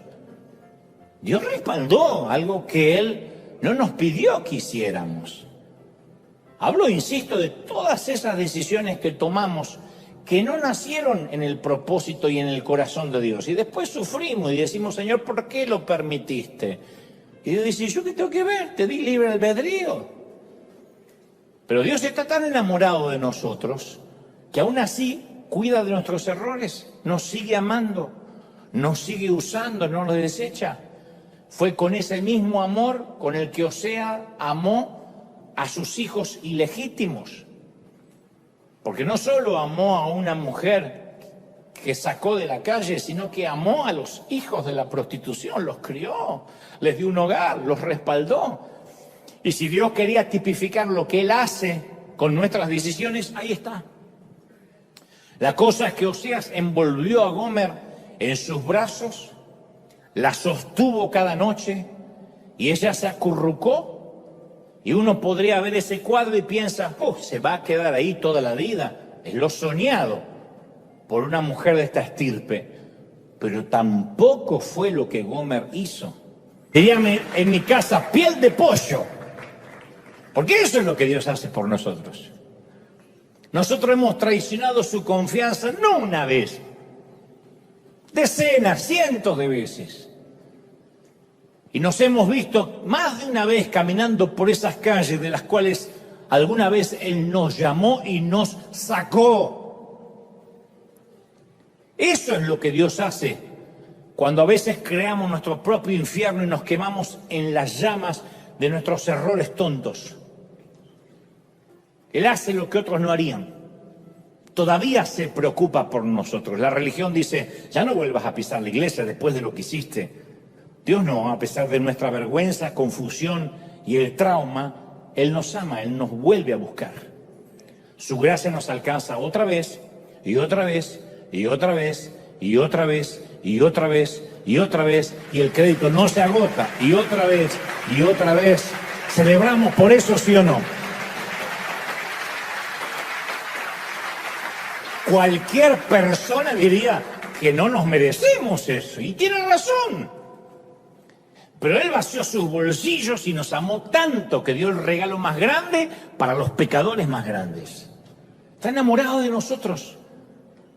Dios respaldó algo que Él no nos pidió que hiciéramos. Hablo, insisto, de todas esas decisiones que tomamos que no nacieron en el propósito y en el corazón de Dios. Y después sufrimos y decimos, Señor, ¿por qué lo permitiste? Y Dios dice, ¿yo qué tengo que ver? Te di libre albedrío. Pero Dios está tan enamorado de nosotros que aún así cuida de nuestros errores, nos sigue amando, nos sigue usando, no nos desecha. Fue con ese mismo amor con el que Osea amó a sus hijos ilegítimos. Porque no solo amó a una mujer que sacó de la calle, sino que amó a los hijos de la prostitución, los crió, les dio un hogar, los respaldó. Y si Dios quería tipificar lo que Él hace con nuestras decisiones, ahí está. La cosa es que Oseas envolvió a Gomer en sus brazos, la sostuvo cada noche y ella se acurrucó. Y uno podría ver ese cuadro y piensa, se va a quedar ahí toda la vida. Es lo soñado por una mujer de esta estirpe. Pero tampoco fue lo que Gomer hizo. Diríame en mi casa, piel de pollo. Porque eso es lo que Dios hace por nosotros. Nosotros hemos traicionado su confianza no una vez, decenas, cientos de veces. Y nos hemos visto más de una vez caminando por esas calles de las cuales alguna vez Él nos llamó y nos sacó. Eso es lo que Dios hace cuando a veces creamos nuestro propio infierno y nos quemamos en las llamas de nuestros errores tontos. Él hace lo que otros no harían. Todavía se preocupa por nosotros. La religión dice, ya no vuelvas a pisar la iglesia después de lo que hiciste. Dios no, a pesar de nuestra vergüenza, confusión y el trauma, Él nos ama, Él nos vuelve a buscar. Su gracia nos alcanza otra vez, y otra vez, y otra vez, y otra vez, y otra vez, y otra vez, y el crédito no se agota, y otra vez, y otra vez. ¿Celebramos por eso, sí o no? Cualquier persona diría que no nos merecemos eso, y tiene razón. Pero Él vació sus bolsillos y nos amó tanto que dio el regalo más grande para los pecadores más grandes. Está enamorado de nosotros,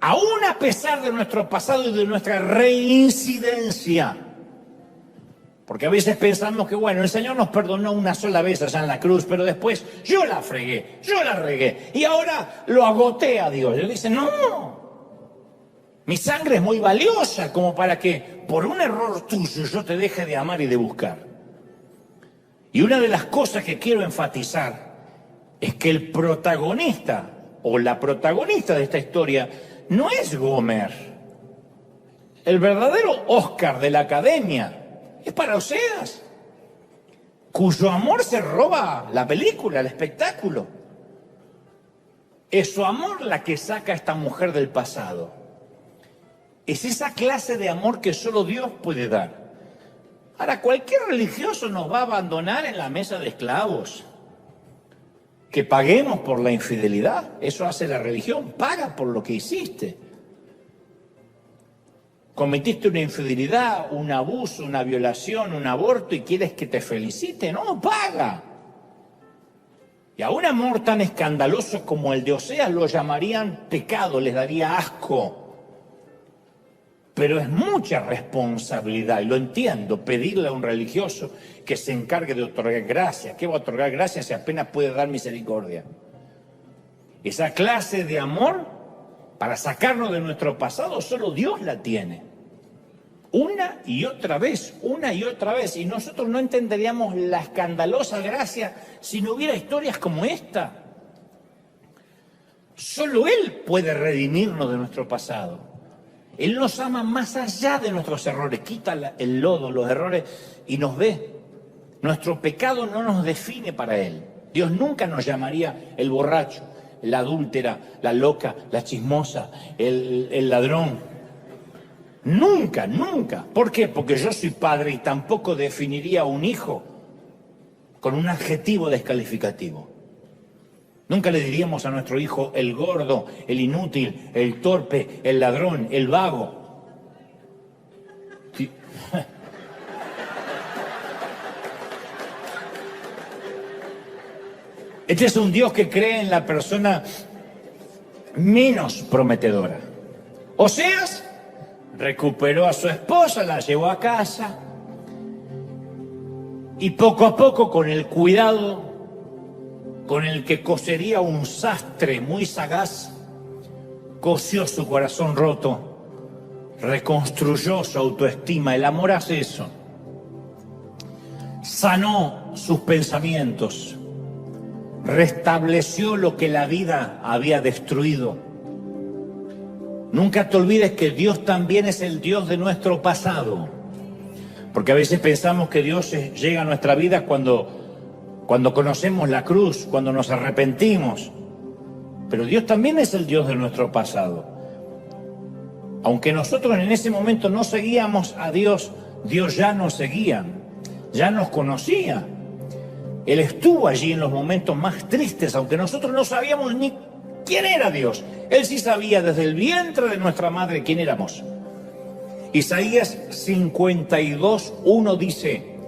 aún a pesar de nuestro pasado y de nuestra reincidencia. Porque a veces pensamos que, bueno, el Señor nos perdonó una sola vez allá en la cruz, pero después yo la fregué, yo la regué, y ahora lo agoté a Dios. Y Él dice, no, mi sangre es muy valiosa como para que por un error tuyo yo te deje de amar y de buscar. Y una de las cosas que quiero enfatizar es que el protagonista o la protagonista de esta historia no es Gomer. El verdadero Oscar de la Academia es para Oseas, cuyo amor se roba la película, el espectáculo. Es su amor la que saca a esta mujer del pasado. Es esa clase de amor que solo Dios puede dar. Ahora, cualquier religioso nos va a abandonar en la mesa de esclavos. Que paguemos por la infidelidad, eso hace la religión, paga por lo que hiciste. Cometiste una infidelidad, un abuso, una violación, un aborto y quieres que te felicite, no, paga. Y a un amor tan escandaloso como el de Oseas lo llamarían pecado, les daría asco. Pero es mucha responsabilidad, y lo entiendo, pedirle a un religioso que se encargue de otorgar gracia. ¿Qué va a otorgar gracia si apenas puede dar misericordia? Esa clase de amor, para sacarnos de nuestro pasado, solo Dios la tiene. Una y otra vez, y nosotros no entenderíamos la escandalosa gracia si no hubiera historias como esta. Solo Él puede redimirnos de nuestro pasado. Él nos ama más allá de nuestros errores, quita el lodo, los errores y nos ve. Nuestro pecado no nos define para Él. Dios nunca nos llamaría el borracho, la adúltera, la loca, la chismosa, el ladrón. Nunca, nunca. ¿Por qué? Porque yo soy padre y tampoco definiría a un hijo con un adjetivo descalificativo. Nunca le diríamos a nuestro hijo el gordo, el inútil, el torpe, el ladrón, el vago. Sí. Este es un Dios que cree en la persona menos prometedora. Oseas recuperó a su esposa, la llevó a casa y poco a poco, con el cuidado con el que cosería un sastre muy sagaz, cosió su corazón roto, reconstruyó su autoestima. El amor hace eso. Sanó sus pensamientos, restableció lo que la vida había destruido. Nunca te olvides que Dios también es el Dios de nuestro pasado, porque a veces pensamos que Dios llega a nuestra vida cuando conocemos la cruz, cuando nos arrepentimos. Pero Dios también es el Dios de nuestro pasado. Aunque nosotros en ese momento no seguíamos a Dios, Dios ya nos seguía, ya nos conocía. Él estuvo allí en los momentos más tristes, aunque nosotros no sabíamos ni quién era Dios. Él sí sabía desde el vientre de nuestra madre quién éramos. Isaías 52:1 dice: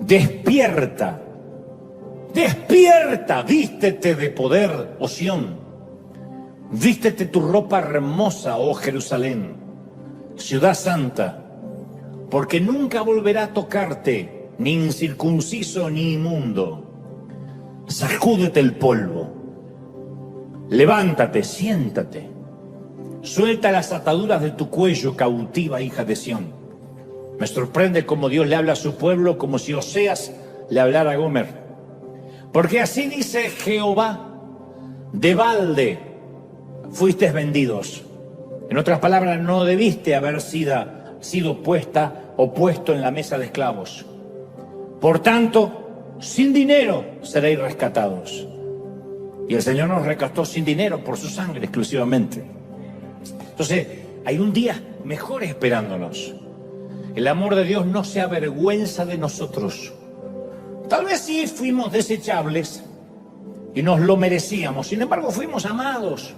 despierta, despierta, vístete de poder, oh Sión. Vístete tu ropa hermosa, oh Jerusalén, ciudad santa, porque nunca volverá a tocarte, ni incircunciso ni inmundo. Sacúdete el polvo, levántate, siéntate, suelta las ataduras de tu cuello, cautiva hija de Sión. Me sorprende cómo Dios le habla a su pueblo como si Oseas le hablara a Gomer. Porque así dice Jehová, de balde fuisteis vendidos. En otras palabras, no debiste haber sido puesta o puesto en la mesa de esclavos. Por tanto, sin dinero seréis rescatados. Y el Señor nos rescató sin dinero por su sangre exclusivamente. Entonces, hay un día mejor esperándonos. El amor de Dios no se avergüenza de nosotros. Tal vez sí fuimos desechables y nos lo merecíamos. Sin embargo, fuimos amados.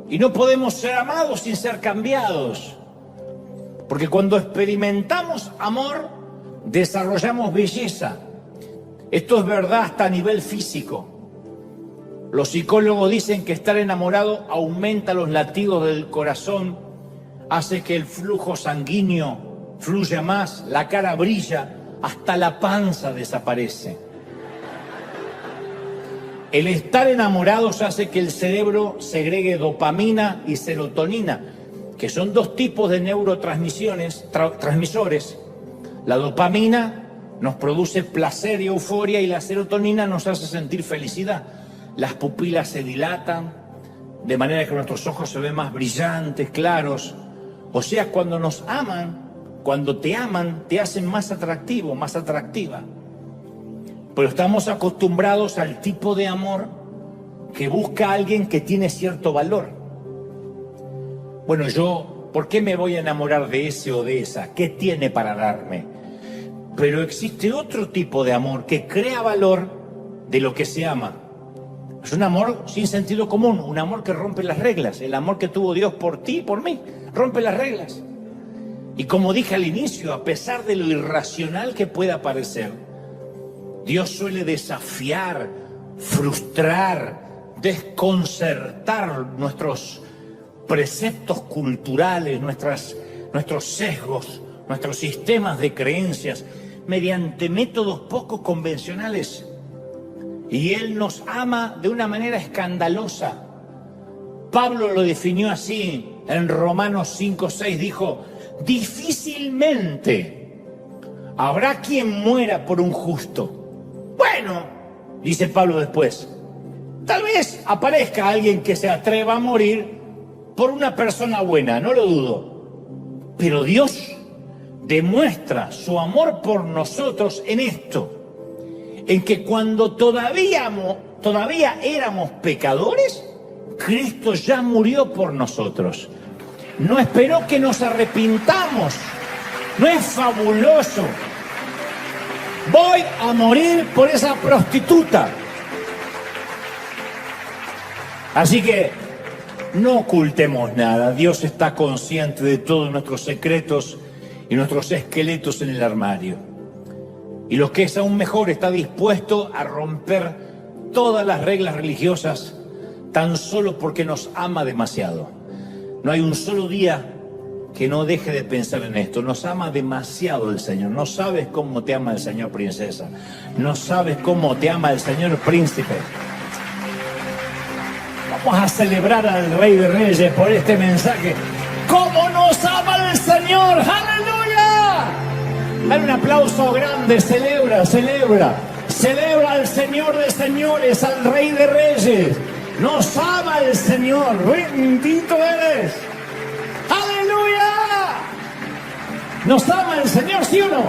Y no podemos ser amados sin ser cambiados. Porque cuando experimentamos amor, desarrollamos belleza. Esto es verdad hasta a nivel físico. Los psicólogos dicen que estar enamorado aumenta los latidos del corazón, hace que el flujo sanguíneo fluya más, la cara brilla, hasta la panza desaparece. El estar enamorados hace que el cerebro segregue dopamina y serotonina, que son dos tipos de transmisores. La dopamina nos produce placer y euforia y la serotonina nos hace sentir felicidad. Las pupilas se dilatan, de manera que nuestros ojos se ven más brillantes, claros. O sea, cuando nos aman, cuando te aman, te hacen más atractivo, más atractiva. Pero estamos acostumbrados al tipo de amor que busca a alguien que tiene cierto valor. Bueno, ¿por qué me voy a enamorar de ese o de esa? ¿Qué tiene para darme? Pero existe otro tipo de amor que crea valor de lo que se ama. Es un amor sin sentido común, un amor que rompe las reglas. El amor que tuvo Dios por ti y por mí, rompe las reglas. Y como dije al inicio, a pesar de lo irracional que pueda parecer, Dios suele desafiar, frustrar, desconcertar nuestros preceptos culturales, nuestros sesgos, nuestros sistemas de creencias, mediante métodos poco convencionales. Y Él nos ama de una manera escandalosa. Pablo lo definió así en Romanos 5:6, dijo: difícilmente habrá quien muera por un justo. Bueno, dice Pablo después, tal vez aparezca alguien que se atreva a morir por una persona buena, no lo dudo. Pero Dios demuestra su amor por nosotros en esto, en que cuando todavía éramos pecadores, Cristo ya murió por nosotros. No esperó que nos arrepintamos. ¿No es fabuloso? Voy a morir por esa prostituta. Así que no ocultemos nada. Dios está consciente de todos nuestros secretos y nuestros esqueletos en el armario. Y lo que es aún mejor, está dispuesto a romper todas las reglas religiosas tan solo porque nos ama demasiado. No hay un solo día que no deje de pensar en esto. Nos ama demasiado el Señor. No sabes cómo te ama el Señor, princesa. No sabes cómo te ama el Señor, príncipe. Vamos a celebrar al Rey de Reyes por este mensaje. ¡Cómo nos ama el Señor! ¡Aleluya! Dale un aplauso grande. Celebra, celebra. Celebra al Señor de señores, al Rey de Reyes. Nos ama el Señor. Bendito eres. ¡Aleluya! ¿Nos ama el Señor, sí o no?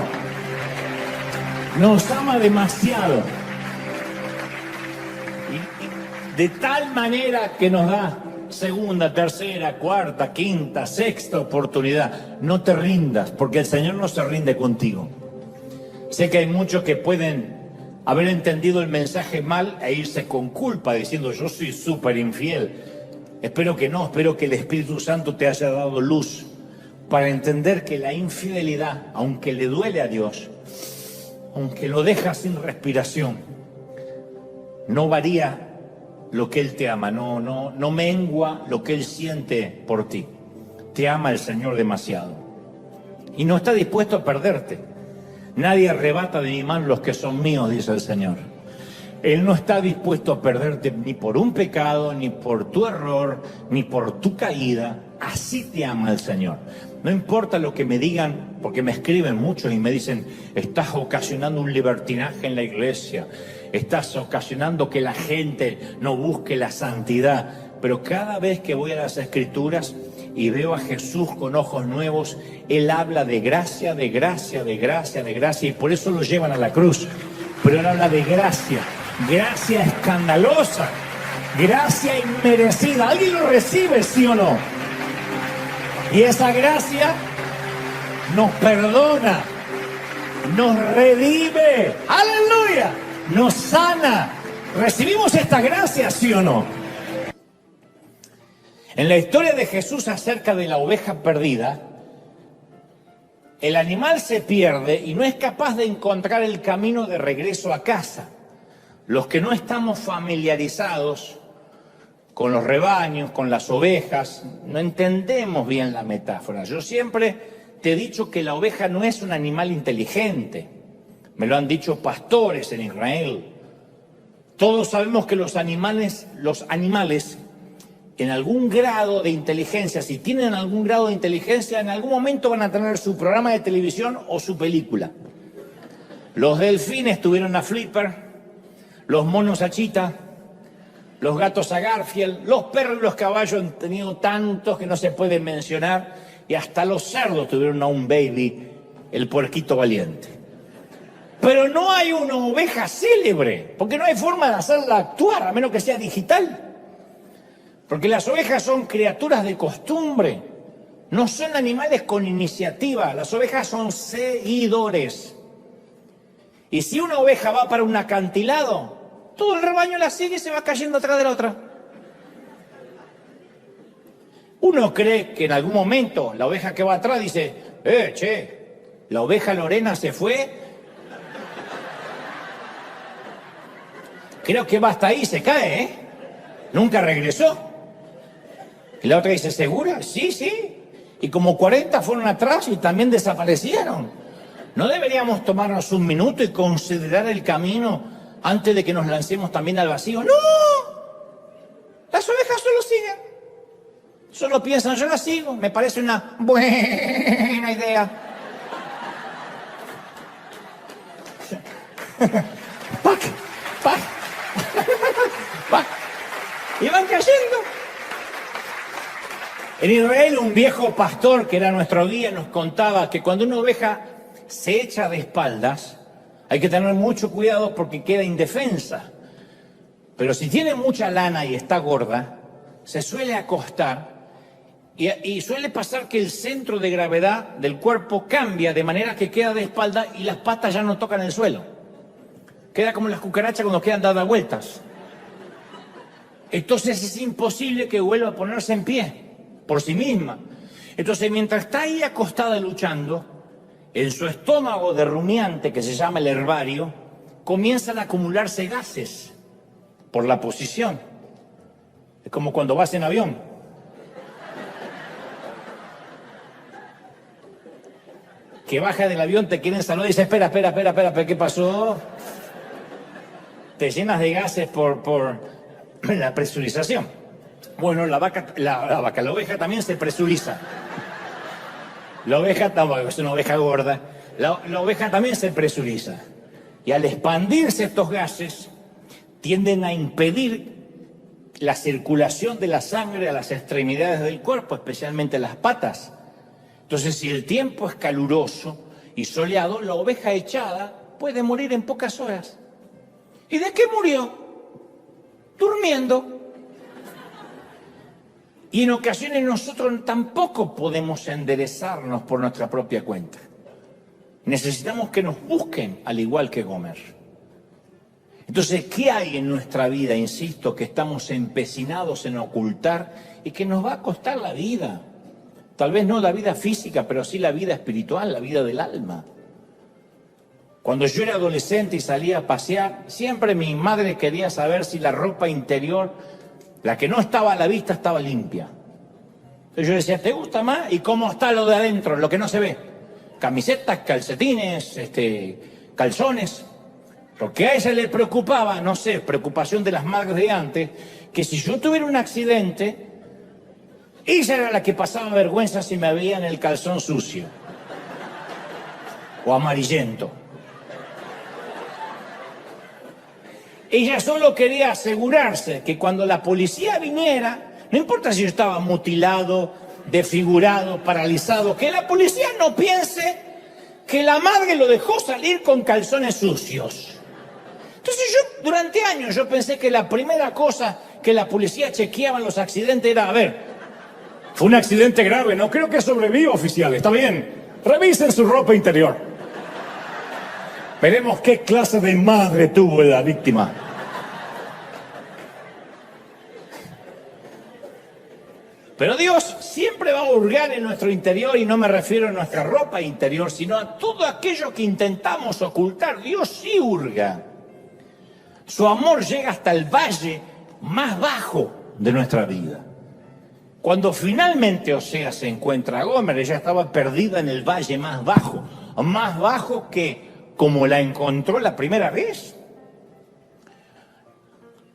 Nos ama demasiado. Y de tal manera que nos da segunda, tercera, cuarta, quinta, sexta oportunidad. No te rindas, porque el Señor no se rinde contigo. Sé que hay muchos que pueden haber entendido el mensaje mal e irse con culpa diciendo: yo soy súper infiel. Espero que no, espero que el Espíritu Santo te haya dado luz para entender que la infidelidad, aunque le duele a Dios, aunque lo deja sin respiración, no varía lo que Él te ama, no mengua lo que Él siente por ti. Te ama el Señor demasiado y no está dispuesto a perderte. Nadie arrebata de mi mano los que son míos, dice el Señor. Él no está dispuesto a perderte ni por un pecado, ni por tu error, ni por tu caída. Así te ama el Señor. No importa lo que me digan, porque me escriben muchos y me dicen, estás ocasionando un libertinaje en la iglesia, estás ocasionando que la gente no busque la santidad. Pero cada vez que voy a las Escrituras y veo a Jesús con ojos nuevos, Él habla de gracia, de gracia, de gracia, de gracia, y por eso lo llevan a la cruz. Pero Él habla de gracia, gracia escandalosa, gracia inmerecida. ¿Alguien lo recibe, sí o no? Y esa gracia nos perdona, nos redime, aleluya, nos sana. ¿Recibimos esta gracia, sí o no? En la historia de Jesús acerca de la oveja perdida, el animal se pierde y no es capaz de encontrar el camino de regreso a casa. Los que no estamos familiarizados con los rebaños, con las ovejas, no entendemos bien la metáfora. Yo siempre te he dicho que la oveja no es un animal inteligente. Me lo han dicho pastores en Israel. Todos sabemos que los animales en algún grado de inteligencia, si tienen algún grado de inteligencia, en algún momento van a tener su programa de televisión o su película. Los delfines tuvieron a Flipper, los monos a Chita, los gatos a Garfield, los perros y los caballos han tenido tantos que no se pueden mencionar, y hasta los cerdos tuvieron a un baby, el puerquito valiente. Pero no hay una oveja célebre, porque no hay forma de hacerla actuar, a menos que sea digital. Porque las ovejas son criaturas de costumbre, no son animales con iniciativa, las ovejas son seguidores. Y si una oveja va para un acantilado, todo el rebaño la sigue y se va cayendo atrás de la otra. Uno cree que en algún momento la oveja que va atrás dice, la oveja Lorena se fue. Creo que va hasta ahí, se cae, nunca regresó. Y la otra dice, ¿segura? Sí, sí. Y como 40 fueron atrás y también desaparecieron. ¿No deberíamos tomarnos un minuto y considerar el camino antes de que nos lancemos también al vacío? ¡No! Las ovejas solo siguen. Solo piensan, yo las sigo. Me parece una buena idea. ¡Pac! ¡Pac! ¡Pac! Y van cayendo. En Israel, un viejo pastor que era nuestro guía nos contaba que cuando una oveja se echa de espaldas, hay que tener mucho cuidado porque queda indefensa. Pero si tiene mucha lana y está gorda, se suele acostar y suele pasar que el centro de gravedad del cuerpo cambia de manera que queda de espalda y las patas ya no tocan el suelo. Queda como las cucarachas cuando quedan dadas vueltas. Entonces es imposible que vuelva a ponerse en pie por sí misma. Entonces mientras está ahí acostada luchando, en su estómago de rumiante, que se llama el herbario, comienzan a acumularse gases por la posición. Es como cuando vas en avión. Que baja del avión, te quieren saludar y dice, espera, ¿qué pasó? Te llenas de gases por la presurización. Bueno, la oveja también se presuriza. La oveja es una oveja gorda. La oveja también se presuriza. Y al expandirse estos gases, tienden a impedir la circulación de la sangre a las extremidades del cuerpo, especialmente las patas. Entonces, si el tiempo es caluroso y soleado, la oveja echada puede morir en pocas horas. ¿Y de qué murió? Durmiendo. Y en ocasiones nosotros tampoco podemos enderezarnos por nuestra propia cuenta. Necesitamos que nos busquen al igual que Gomer. Entonces, ¿qué hay en nuestra vida, insisto, que estamos empecinados en ocultar y que nos va a costar la vida? Tal vez no la vida física, pero sí la vida espiritual, la vida del alma. Cuando yo era adolescente y salía a pasear, siempre mi madre quería saber si la ropa interior, la que no estaba a la vista, estaba limpia. Entonces yo decía, ¿te gusta más? ¿Y cómo está lo de adentro, lo que no se ve? Camisetas, calcetines, calzones. Porque a ella le preocupaba, no sé, preocupación de las madres de antes, que si yo tuviera un accidente, Ella era la que pasaba vergüenza si me veía en el calzón sucio o amarillento. Ella solo quería asegurarse que cuando la policía viniera, no importa si yo estaba mutilado, desfigurado, paralizado, que la policía no piense que la madre lo dejó salir con calzones sucios. Entonces yo, durante años, yo pensé que la primera cosa que la policía chequeaba en los accidentes era, a ver, fue un accidente grave, no creo que sobreviva, oficial, está bien, revisen su ropa interior. Veremos qué clase de madre tuvo la víctima. Pero Dios siempre va a hurgar en nuestro interior, y no me refiero a nuestra ropa interior, sino a todo aquello que intentamos ocultar. Dios sí hurga. Su amor llega hasta el valle más bajo de nuestra vida. Cuando finalmente Oseas se encuentra a Gomer, ella estaba perdida en el valle más bajo que como la encontró la primera vez.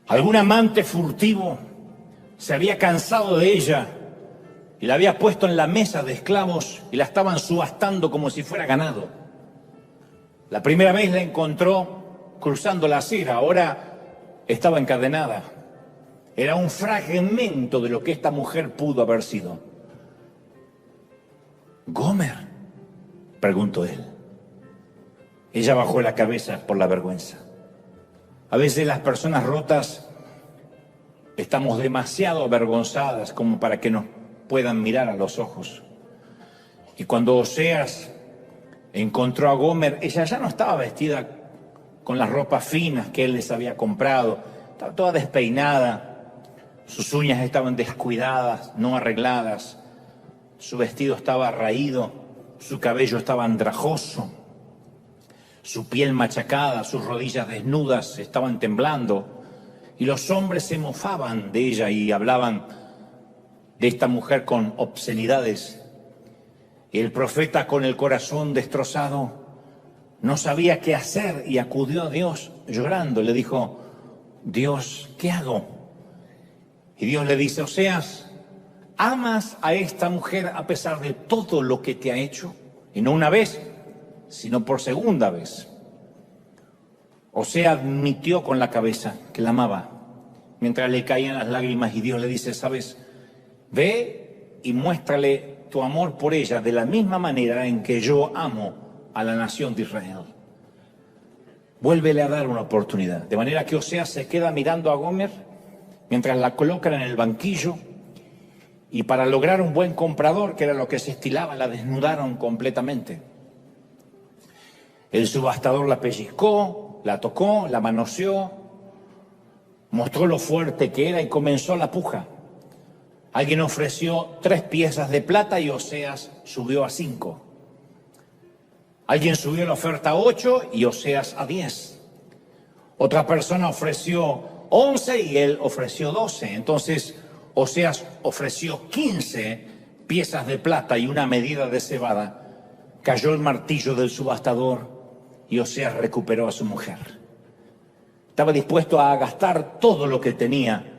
Algún amante furtivo se había cansado de ella y la había puesto en la mesa de esclavos y la estaban subastando como si fuera ganado. La primera vez la encontró cruzando la acera, ahora estaba encadenada. Era un fragmento de lo que esta mujer pudo haber sido. ¿Gomer?, preguntó él. Ella bajó la cabeza por la vergüenza. A veces las personas rotas estamos demasiado avergonzadas como para que nos puedan mirar a los ojos. Y cuando Oseas encontró a Gomer, ella ya no estaba vestida con las ropas finas que él les había comprado. Estaba toda despeinada. Sus uñas estaban descuidadas, no arregladas. Su vestido estaba raído. Su cabello estaba andrajoso. Su piel machacada, sus rodillas desnudas estaban temblando. Y los hombres se mofaban de ella y hablaban de esta mujer con obscenidades. Y el profeta, con el corazón destrozado, no sabía qué hacer y acudió a Dios llorando. Le dijo: Dios, ¿qué hago? Y Dios le dice: Oseas, ¿amas a esta mujer a pesar de todo lo que te ha hecho? Y no una vez, sino por segunda vez. Oseas admitió con la cabeza que la amaba, mientras le caían las lágrimas, y Dios le dice: ¿sabes? Ve y muéstrale tu amor por ella de la misma manera en que yo amo a la nación de Israel. Vuélvele a dar una oportunidad. De manera que Oseas se queda mirando a Gomer mientras la colocan en el banquillo, y para lograr un buen comprador, que era lo que se estilaba, la desnudaron completamente. El subastador la pellizcó, la tocó, la manoseó, mostró lo fuerte que era y comenzó la puja. Alguien ofreció 3 piezas de plata y Oseas subió a 5. Alguien subió la oferta a 8 y Oseas a 10. Otra persona ofreció 11 y él ofreció 12. Entonces Oseas ofreció 15 piezas de plata y una medida de cebada. Cayó el martillo del subastador y Oseas recuperó a su mujer. Estaba dispuesto a gastar todo lo que tenía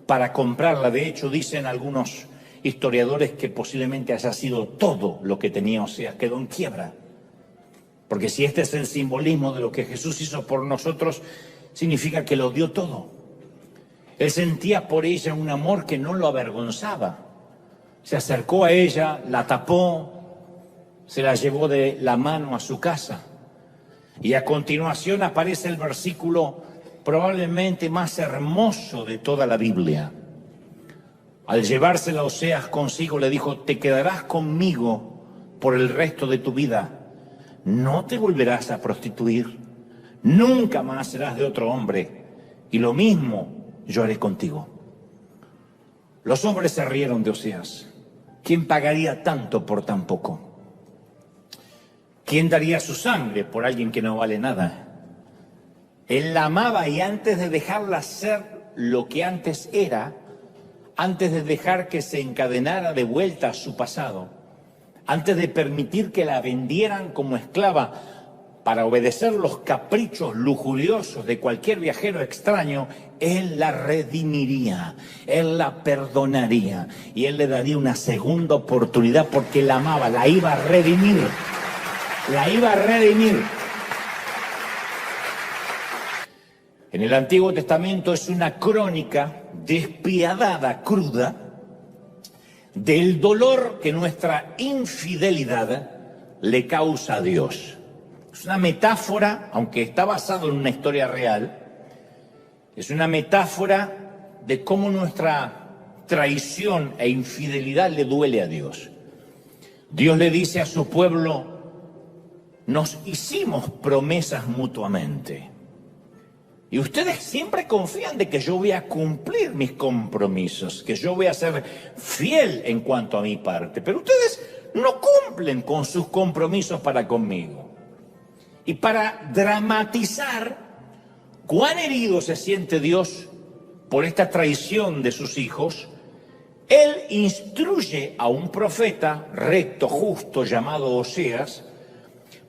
para comprarla. De hecho, dicen algunos historiadores que posiblemente haya sido todo lo que tenía Oseas. Quedó en quiebra. Porque si este es el simbolismo de lo que Jesús hizo por nosotros, significa que lo dio todo. Él sentía por ella un amor que no lo avergonzaba. Se acercó a ella, la tapó, se la llevó de la mano a su casa. Y a continuación aparece el versículo probablemente más hermoso de toda la Biblia. Al llevársela Oseas consigo, le dijo: te quedarás conmigo por el resto de tu vida. No te volverás a prostituir. Nunca más serás de otro hombre. Y lo mismo yo haré contigo. Los hombres se rieron de Oseas. ¿Quién pagaría tanto por tan poco? ¿Quién daría su sangre por alguien que no vale nada? Él la amaba, y antes de dejarla ser lo que antes era, antes de dejar que se encadenara de vuelta a su pasado, antes de permitir que la vendieran como esclava, para obedecer los caprichos lujuriosos de cualquier viajero extraño, Él la redimiría, Él la perdonaría y Él le daría una segunda oportunidad porque la amaba, la iba a redimir, la iba a redimir. En el Antiguo Testamento es una crónica despiadada, cruda, del dolor que nuestra infidelidad le causa a Dios. Es una metáfora, aunque está basado en una historia real, es una metáfora de cómo nuestra traición e infidelidad le duele a Dios. Dios le dice a su pueblo, nos hicimos promesas mutuamente. Y ustedes siempre confían de que yo voy a cumplir mis compromisos, que yo voy a ser fiel en cuanto a mi parte. Pero ustedes no cumplen con sus compromisos para conmigo. Y para dramatizar cuán herido se siente Dios por esta traición de sus hijos, Él instruye a un profeta recto, justo, llamado Oseas,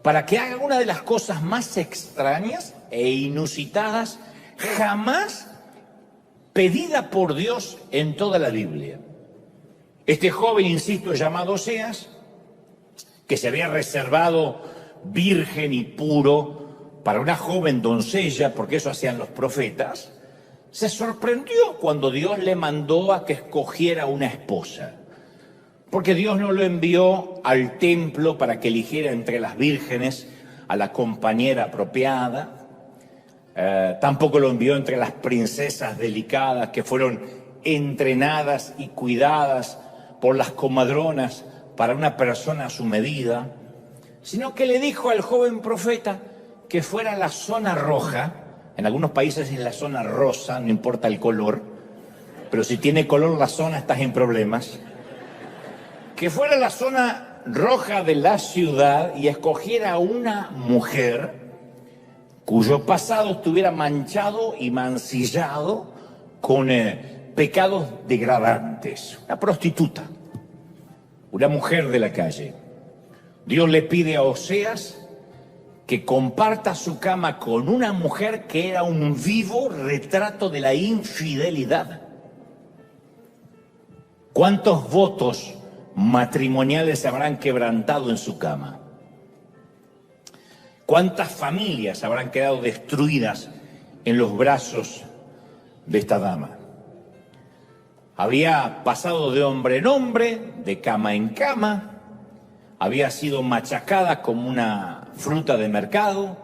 para que haga una de las cosas más extrañas e inusitadas jamás pedida por Dios en toda la Biblia. Este joven, insisto, llamado Oseas, que se había reservado virgen y puro para una joven doncella, porque eso hacían los profetas, se sorprendió cuando Dios le mandó a que escogiera una esposa. Porque Dios no lo envió al templo para que eligiera entre las vírgenes a la compañera apropiada, tampoco lo envió entre las princesas delicadas que fueron entrenadas y cuidadas por las comadronas para una persona a su medida, sino que le dijo al joven profeta que fuera a la zona roja. En algunos países es la zona rosa, no importa el color, pero si tiene color la zona estás en problemas. Que fuera a la zona roja de la ciudad y escogiera a una mujer cuyo pasado estuviera manchado y mancillado con pecados degradantes. Una prostituta, una mujer de la calle. Dios le pide a Oseas que comparta su cama con una mujer que era un vivo retrato de la infidelidad. ¿Cuántos votos matrimoniales se habrán quebrantado en su cama? ¿Cuántas familias habrán quedado destruidas en los brazos de esta dama? Había pasado de hombre en hombre, de cama en cama, había sido machacada como una fruta de mercado,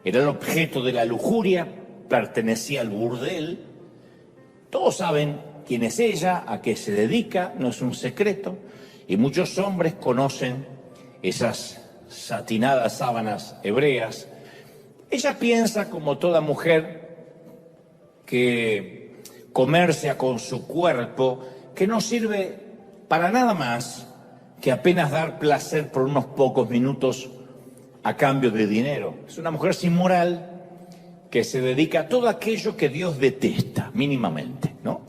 era el objeto de la lujuria, pertenecía al burdel. Todos saben quién es ella, a qué se dedica, no es un secreto, y muchos hombres conocen esas satinadas sábanas hebreas. Ella piensa, como toda mujer, que comercia con su cuerpo, que no sirve para nada más que apenas dar placer por unos pocos minutos a cambio de dinero. Es una mujer sin moral que se dedica a todo aquello que Dios detesta, mínimamente, ¿no?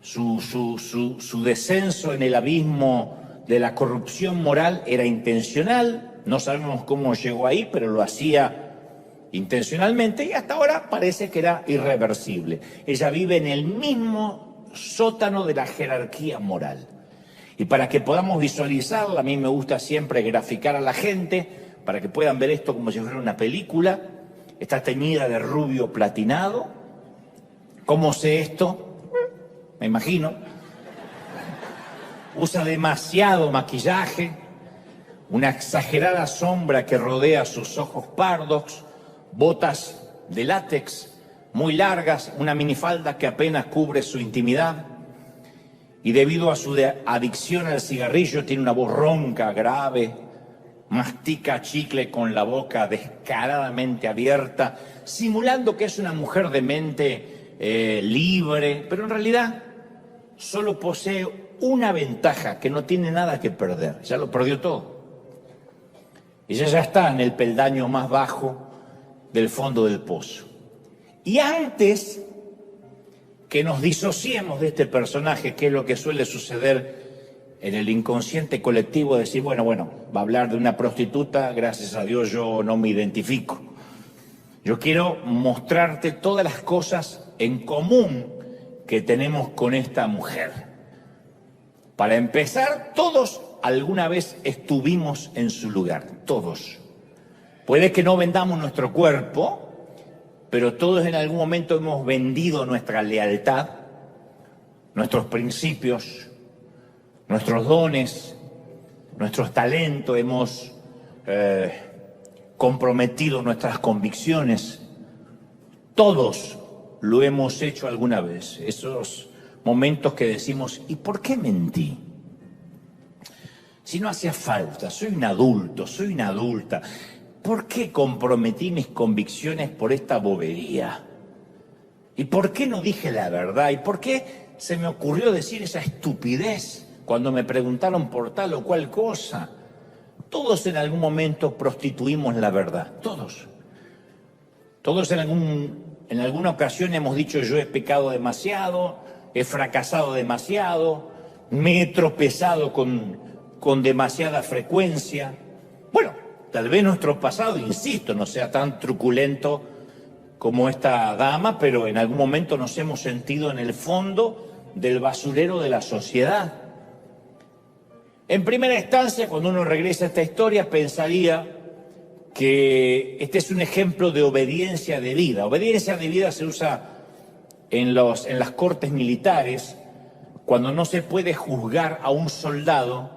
Su descenso en el abismo de la corrupción moral era intencional, no sabemos cómo llegó ahí, pero lo hacía intencionalmente y hasta ahora parece que era irreversible. Ella vive en el mismo sótano de la jerarquía moral. Y para que podamos visualizarla, a mí me gusta siempre graficar a la gente, para que puedan ver esto como si fuera una película. Está teñida de rubio platinado. ¿Cómo sé esto? Me imagino. Usa demasiado maquillaje, una exagerada sombra que rodea sus ojos pardos, botas de látex muy largas, una minifalda que apenas cubre su intimidad. Y debido a su adicción al cigarrillo tiene una voz ronca, grave, mastica chicle con la boca descaradamente abierta, simulando que es una mujer de mente libre, pero en realidad solo posee una ventaja, que no tiene nada que perder, ya lo perdió todo. Ella ya está en el peldaño más bajo del fondo del pozo. Y antes que nos disociemos de este personaje, que es lo que suele suceder en el inconsciente colectivo decir, bueno, va a hablar de una prostituta, gracias a Dios yo no me identifico. Yo quiero mostrarte todas las cosas en común que tenemos con esta mujer. Para empezar, todos alguna vez estuvimos en su lugar, todos. Puede que no vendamos nuestro cuerpo, pero todos en algún momento hemos vendido nuestra lealtad, nuestros principios, nuestros dones, nuestros talentos, hemos comprometido nuestras convicciones. Todos lo hemos hecho alguna vez. Esos momentos que decimos, ¿y por qué mentí? Si no hacía falta, soy un adulto, soy una adulta. ¿Por qué comprometí mis convicciones por esta bobería? ¿Y por qué no dije la verdad? ¿Y por qué se me ocurrió decir esa estupidez cuando me preguntaron por tal o cual cosa? Todos en algún momento prostituimos la verdad, todos. Todos en alguna ocasión hemos dicho yo he pecado demasiado, he fracasado demasiado, me he tropezado con demasiada frecuencia. Bueno, tal vez nuestro pasado, insisto, no sea tan truculento como esta dama, pero en algún momento nos hemos sentido en el fondo del basurero de la sociedad. En primera instancia, cuando uno regresa a esta historia, pensaría que este es un ejemplo de obediencia debida. Obediencia debida se usa en las cortes militares cuando no se puede juzgar a un soldado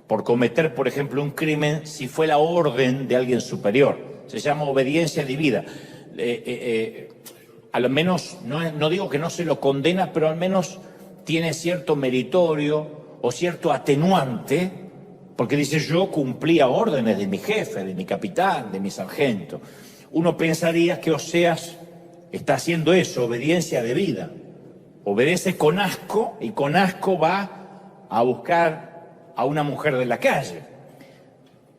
por cometer, por ejemplo, un crimen si fue la orden de alguien superior. Se llama obediencia debida. A lo menos, no digo que no se lo condena, pero al menos tiene cierto meritorio o cierto atenuante, porque dice yo cumplía órdenes de mi jefe, de mi capitán, de mi sargento. Uno pensaría que Oseas está haciendo eso, obediencia debida. Obedece con asco y con asco va a buscar a una mujer de la calle.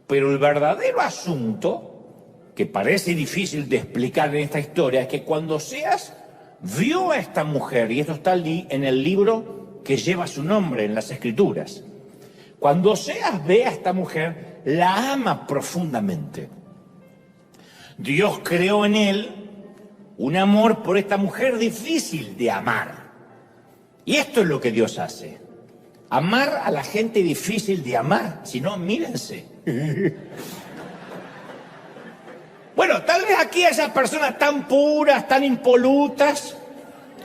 Pero el verdadero asunto, que parece difícil de explicar en esta historia, es que cuando Oseas vio a esta mujer, y esto está en el libro que lleva su nombre en las Escrituras, cuando Oseas ve a esta mujer, la ama profundamente. Dios creó en él un amor por esta mujer difícil de amar. Y esto es lo que Dios hace. Amar a la gente difícil de amar. Si no, mírense. Bueno, tal vez aquí haya personas tan puras, tan impolutas,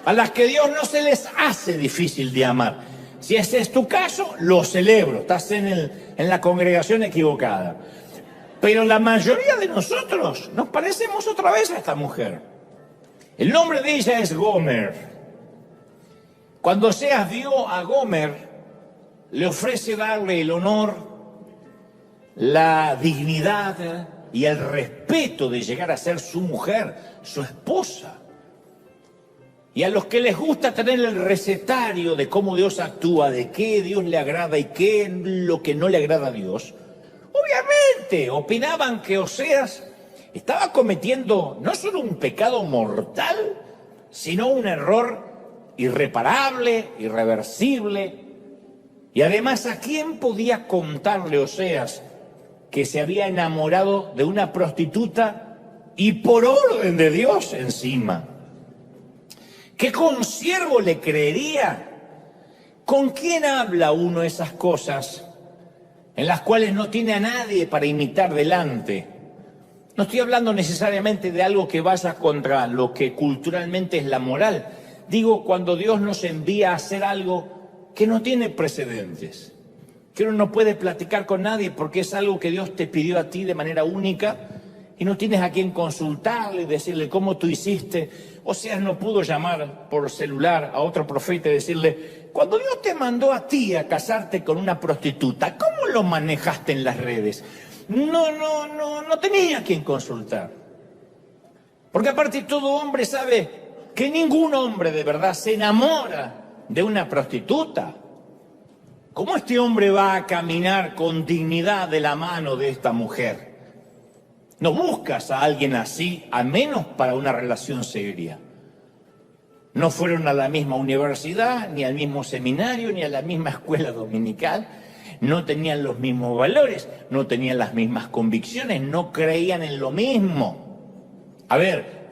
a las que Dios no se les hace difícil de amar. Si ese es tu caso, lo celebro. Estás en la congregación equivocada. Pero la mayoría de nosotros nos parecemos otra vez a esta mujer. El nombre de ella es Gomer. Cuando Oseas vio a Gomer, le ofrece darle el honor, la dignidad y el respeto de llegar a ser su mujer, su esposa. Y a los que les gusta tener el recetario de cómo Dios actúa, de qué Dios le agrada y qué es lo que no le agrada a Dios, obviamente opinaban que Oseas estaba cometiendo no solo un pecado mortal, sino un error irreparable, irreversible. Y además, ¿a quién podía contarle Oseas que se había enamorado de una prostituta y por orden de Dios encima? ¿Qué consiervo le creería? ¿Con quién habla uno esas cosas en las cuales no tiene a nadie para imitar delante? No estoy hablando necesariamente de algo que vaya contra lo que culturalmente es la moral. Digo, cuando Dios nos envía a hacer algo que no tiene precedentes, que uno no puede platicar con nadie porque es algo que Dios te pidió a ti de manera única y no tienes a quien consultarle y decirle cómo tú hiciste. Oseas no pudo llamar por celular a otro profeta y decirle, cuando Dios te mandó a ti a casarte con una prostituta, ¿cómo lo manejaste en las redes? No tenía a quien consultar. Porque aparte todo hombre sabe que ningún hombre de verdad se enamora de una prostituta. ¿Cómo este hombre va a caminar con dignidad de la mano de esta mujer? No buscas a alguien así, al menos para una relación seria. No fueron a la misma universidad, ni al mismo seminario, ni a la misma escuela dominical. No tenían los mismos valores, no tenían las mismas convicciones, no creían en lo mismo. A ver,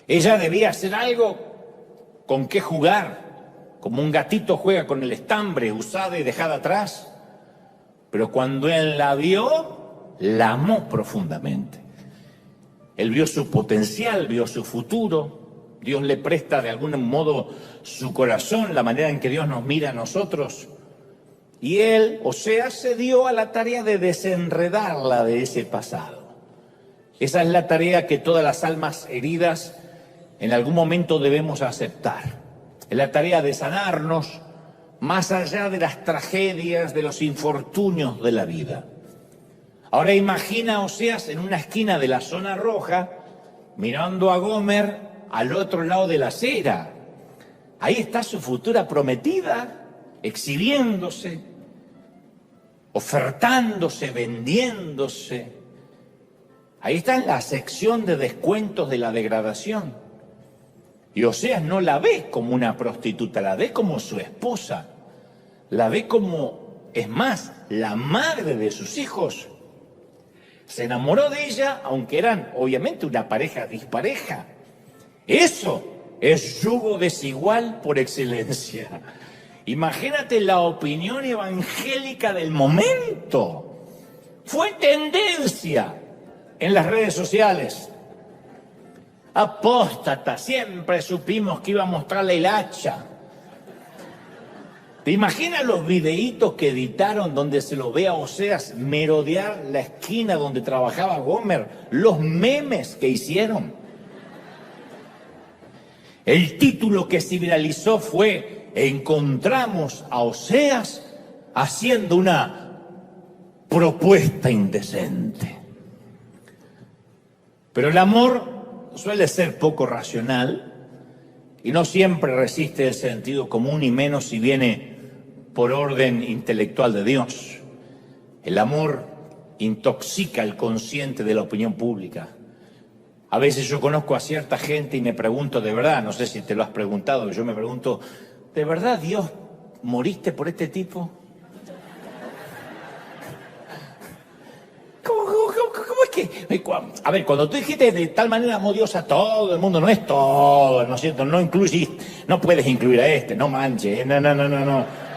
ella debía hacer algo con qué jugar, como un gatito juega con el estambre, usada y dejada atrás. Pero cuando él la vio, la amó profundamente. Él vio su potencial, vio su futuro. Dios le presta de algún modo su corazón, la manera en que Dios nos mira a nosotros. Y él, Oseas, se dio a la tarea de desenredarla de ese pasado. Esa es la tarea que todas las almas heridas en algún momento debemos aceptar. Es la tarea de sanarnos más allá de las tragedias, de los infortunios de la vida. Ahora imagina a Oseas en una esquina de la zona roja, mirando a Gomer al otro lado de la acera. Ahí está su futura prometida, exhibiéndose, ofertándose, vendiéndose. Ahí está en la sección de descuentos de la degradación. Y Oseas no la ve como una prostituta, la ve como su esposa. La ve como, es más, la madre de sus hijos. Se enamoró de ella, aunque eran obviamente una pareja dispareja. Eso es yugo desigual por excelencia. Imagínate la opinión evangélica del momento. Fue tendencia en las redes sociales. Apóstata, siempre supimos que iba a mostrarle el hacha. ¿Te imaginas los videitos que editaron donde se lo ve a Oseas merodear la esquina donde trabajaba Gomer? Los memes que hicieron. El título que se viralizó fue: encontramos a Oseas haciendo una propuesta indecente. Pero el amor suele ser poco racional y no siempre resiste el sentido común, y menos si viene por orden intelectual de Dios. El amor intoxica el consciente de la opinión pública. A veces yo conozco a cierta gente y me pregunto, de verdad, no sé si te lo has preguntado, yo me pregunto, ¿de verdad Dios moriste por este tipo? ¿Cómo es que? A ver, cuando tú dijiste de tal manera amó Dios a todo el mundo, no es todo, ¿no es cierto? No incluiste, no puedes incluir a este, no manches, no.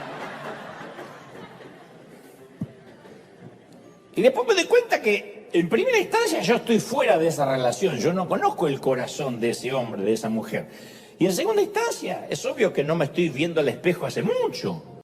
Y después me doy cuenta que en primera instancia yo estoy fuera de esa relación, yo no conozco el corazón de ese hombre, de esa mujer. Y en segunda instancia es obvio que no me estoy viendo al espejo hace mucho.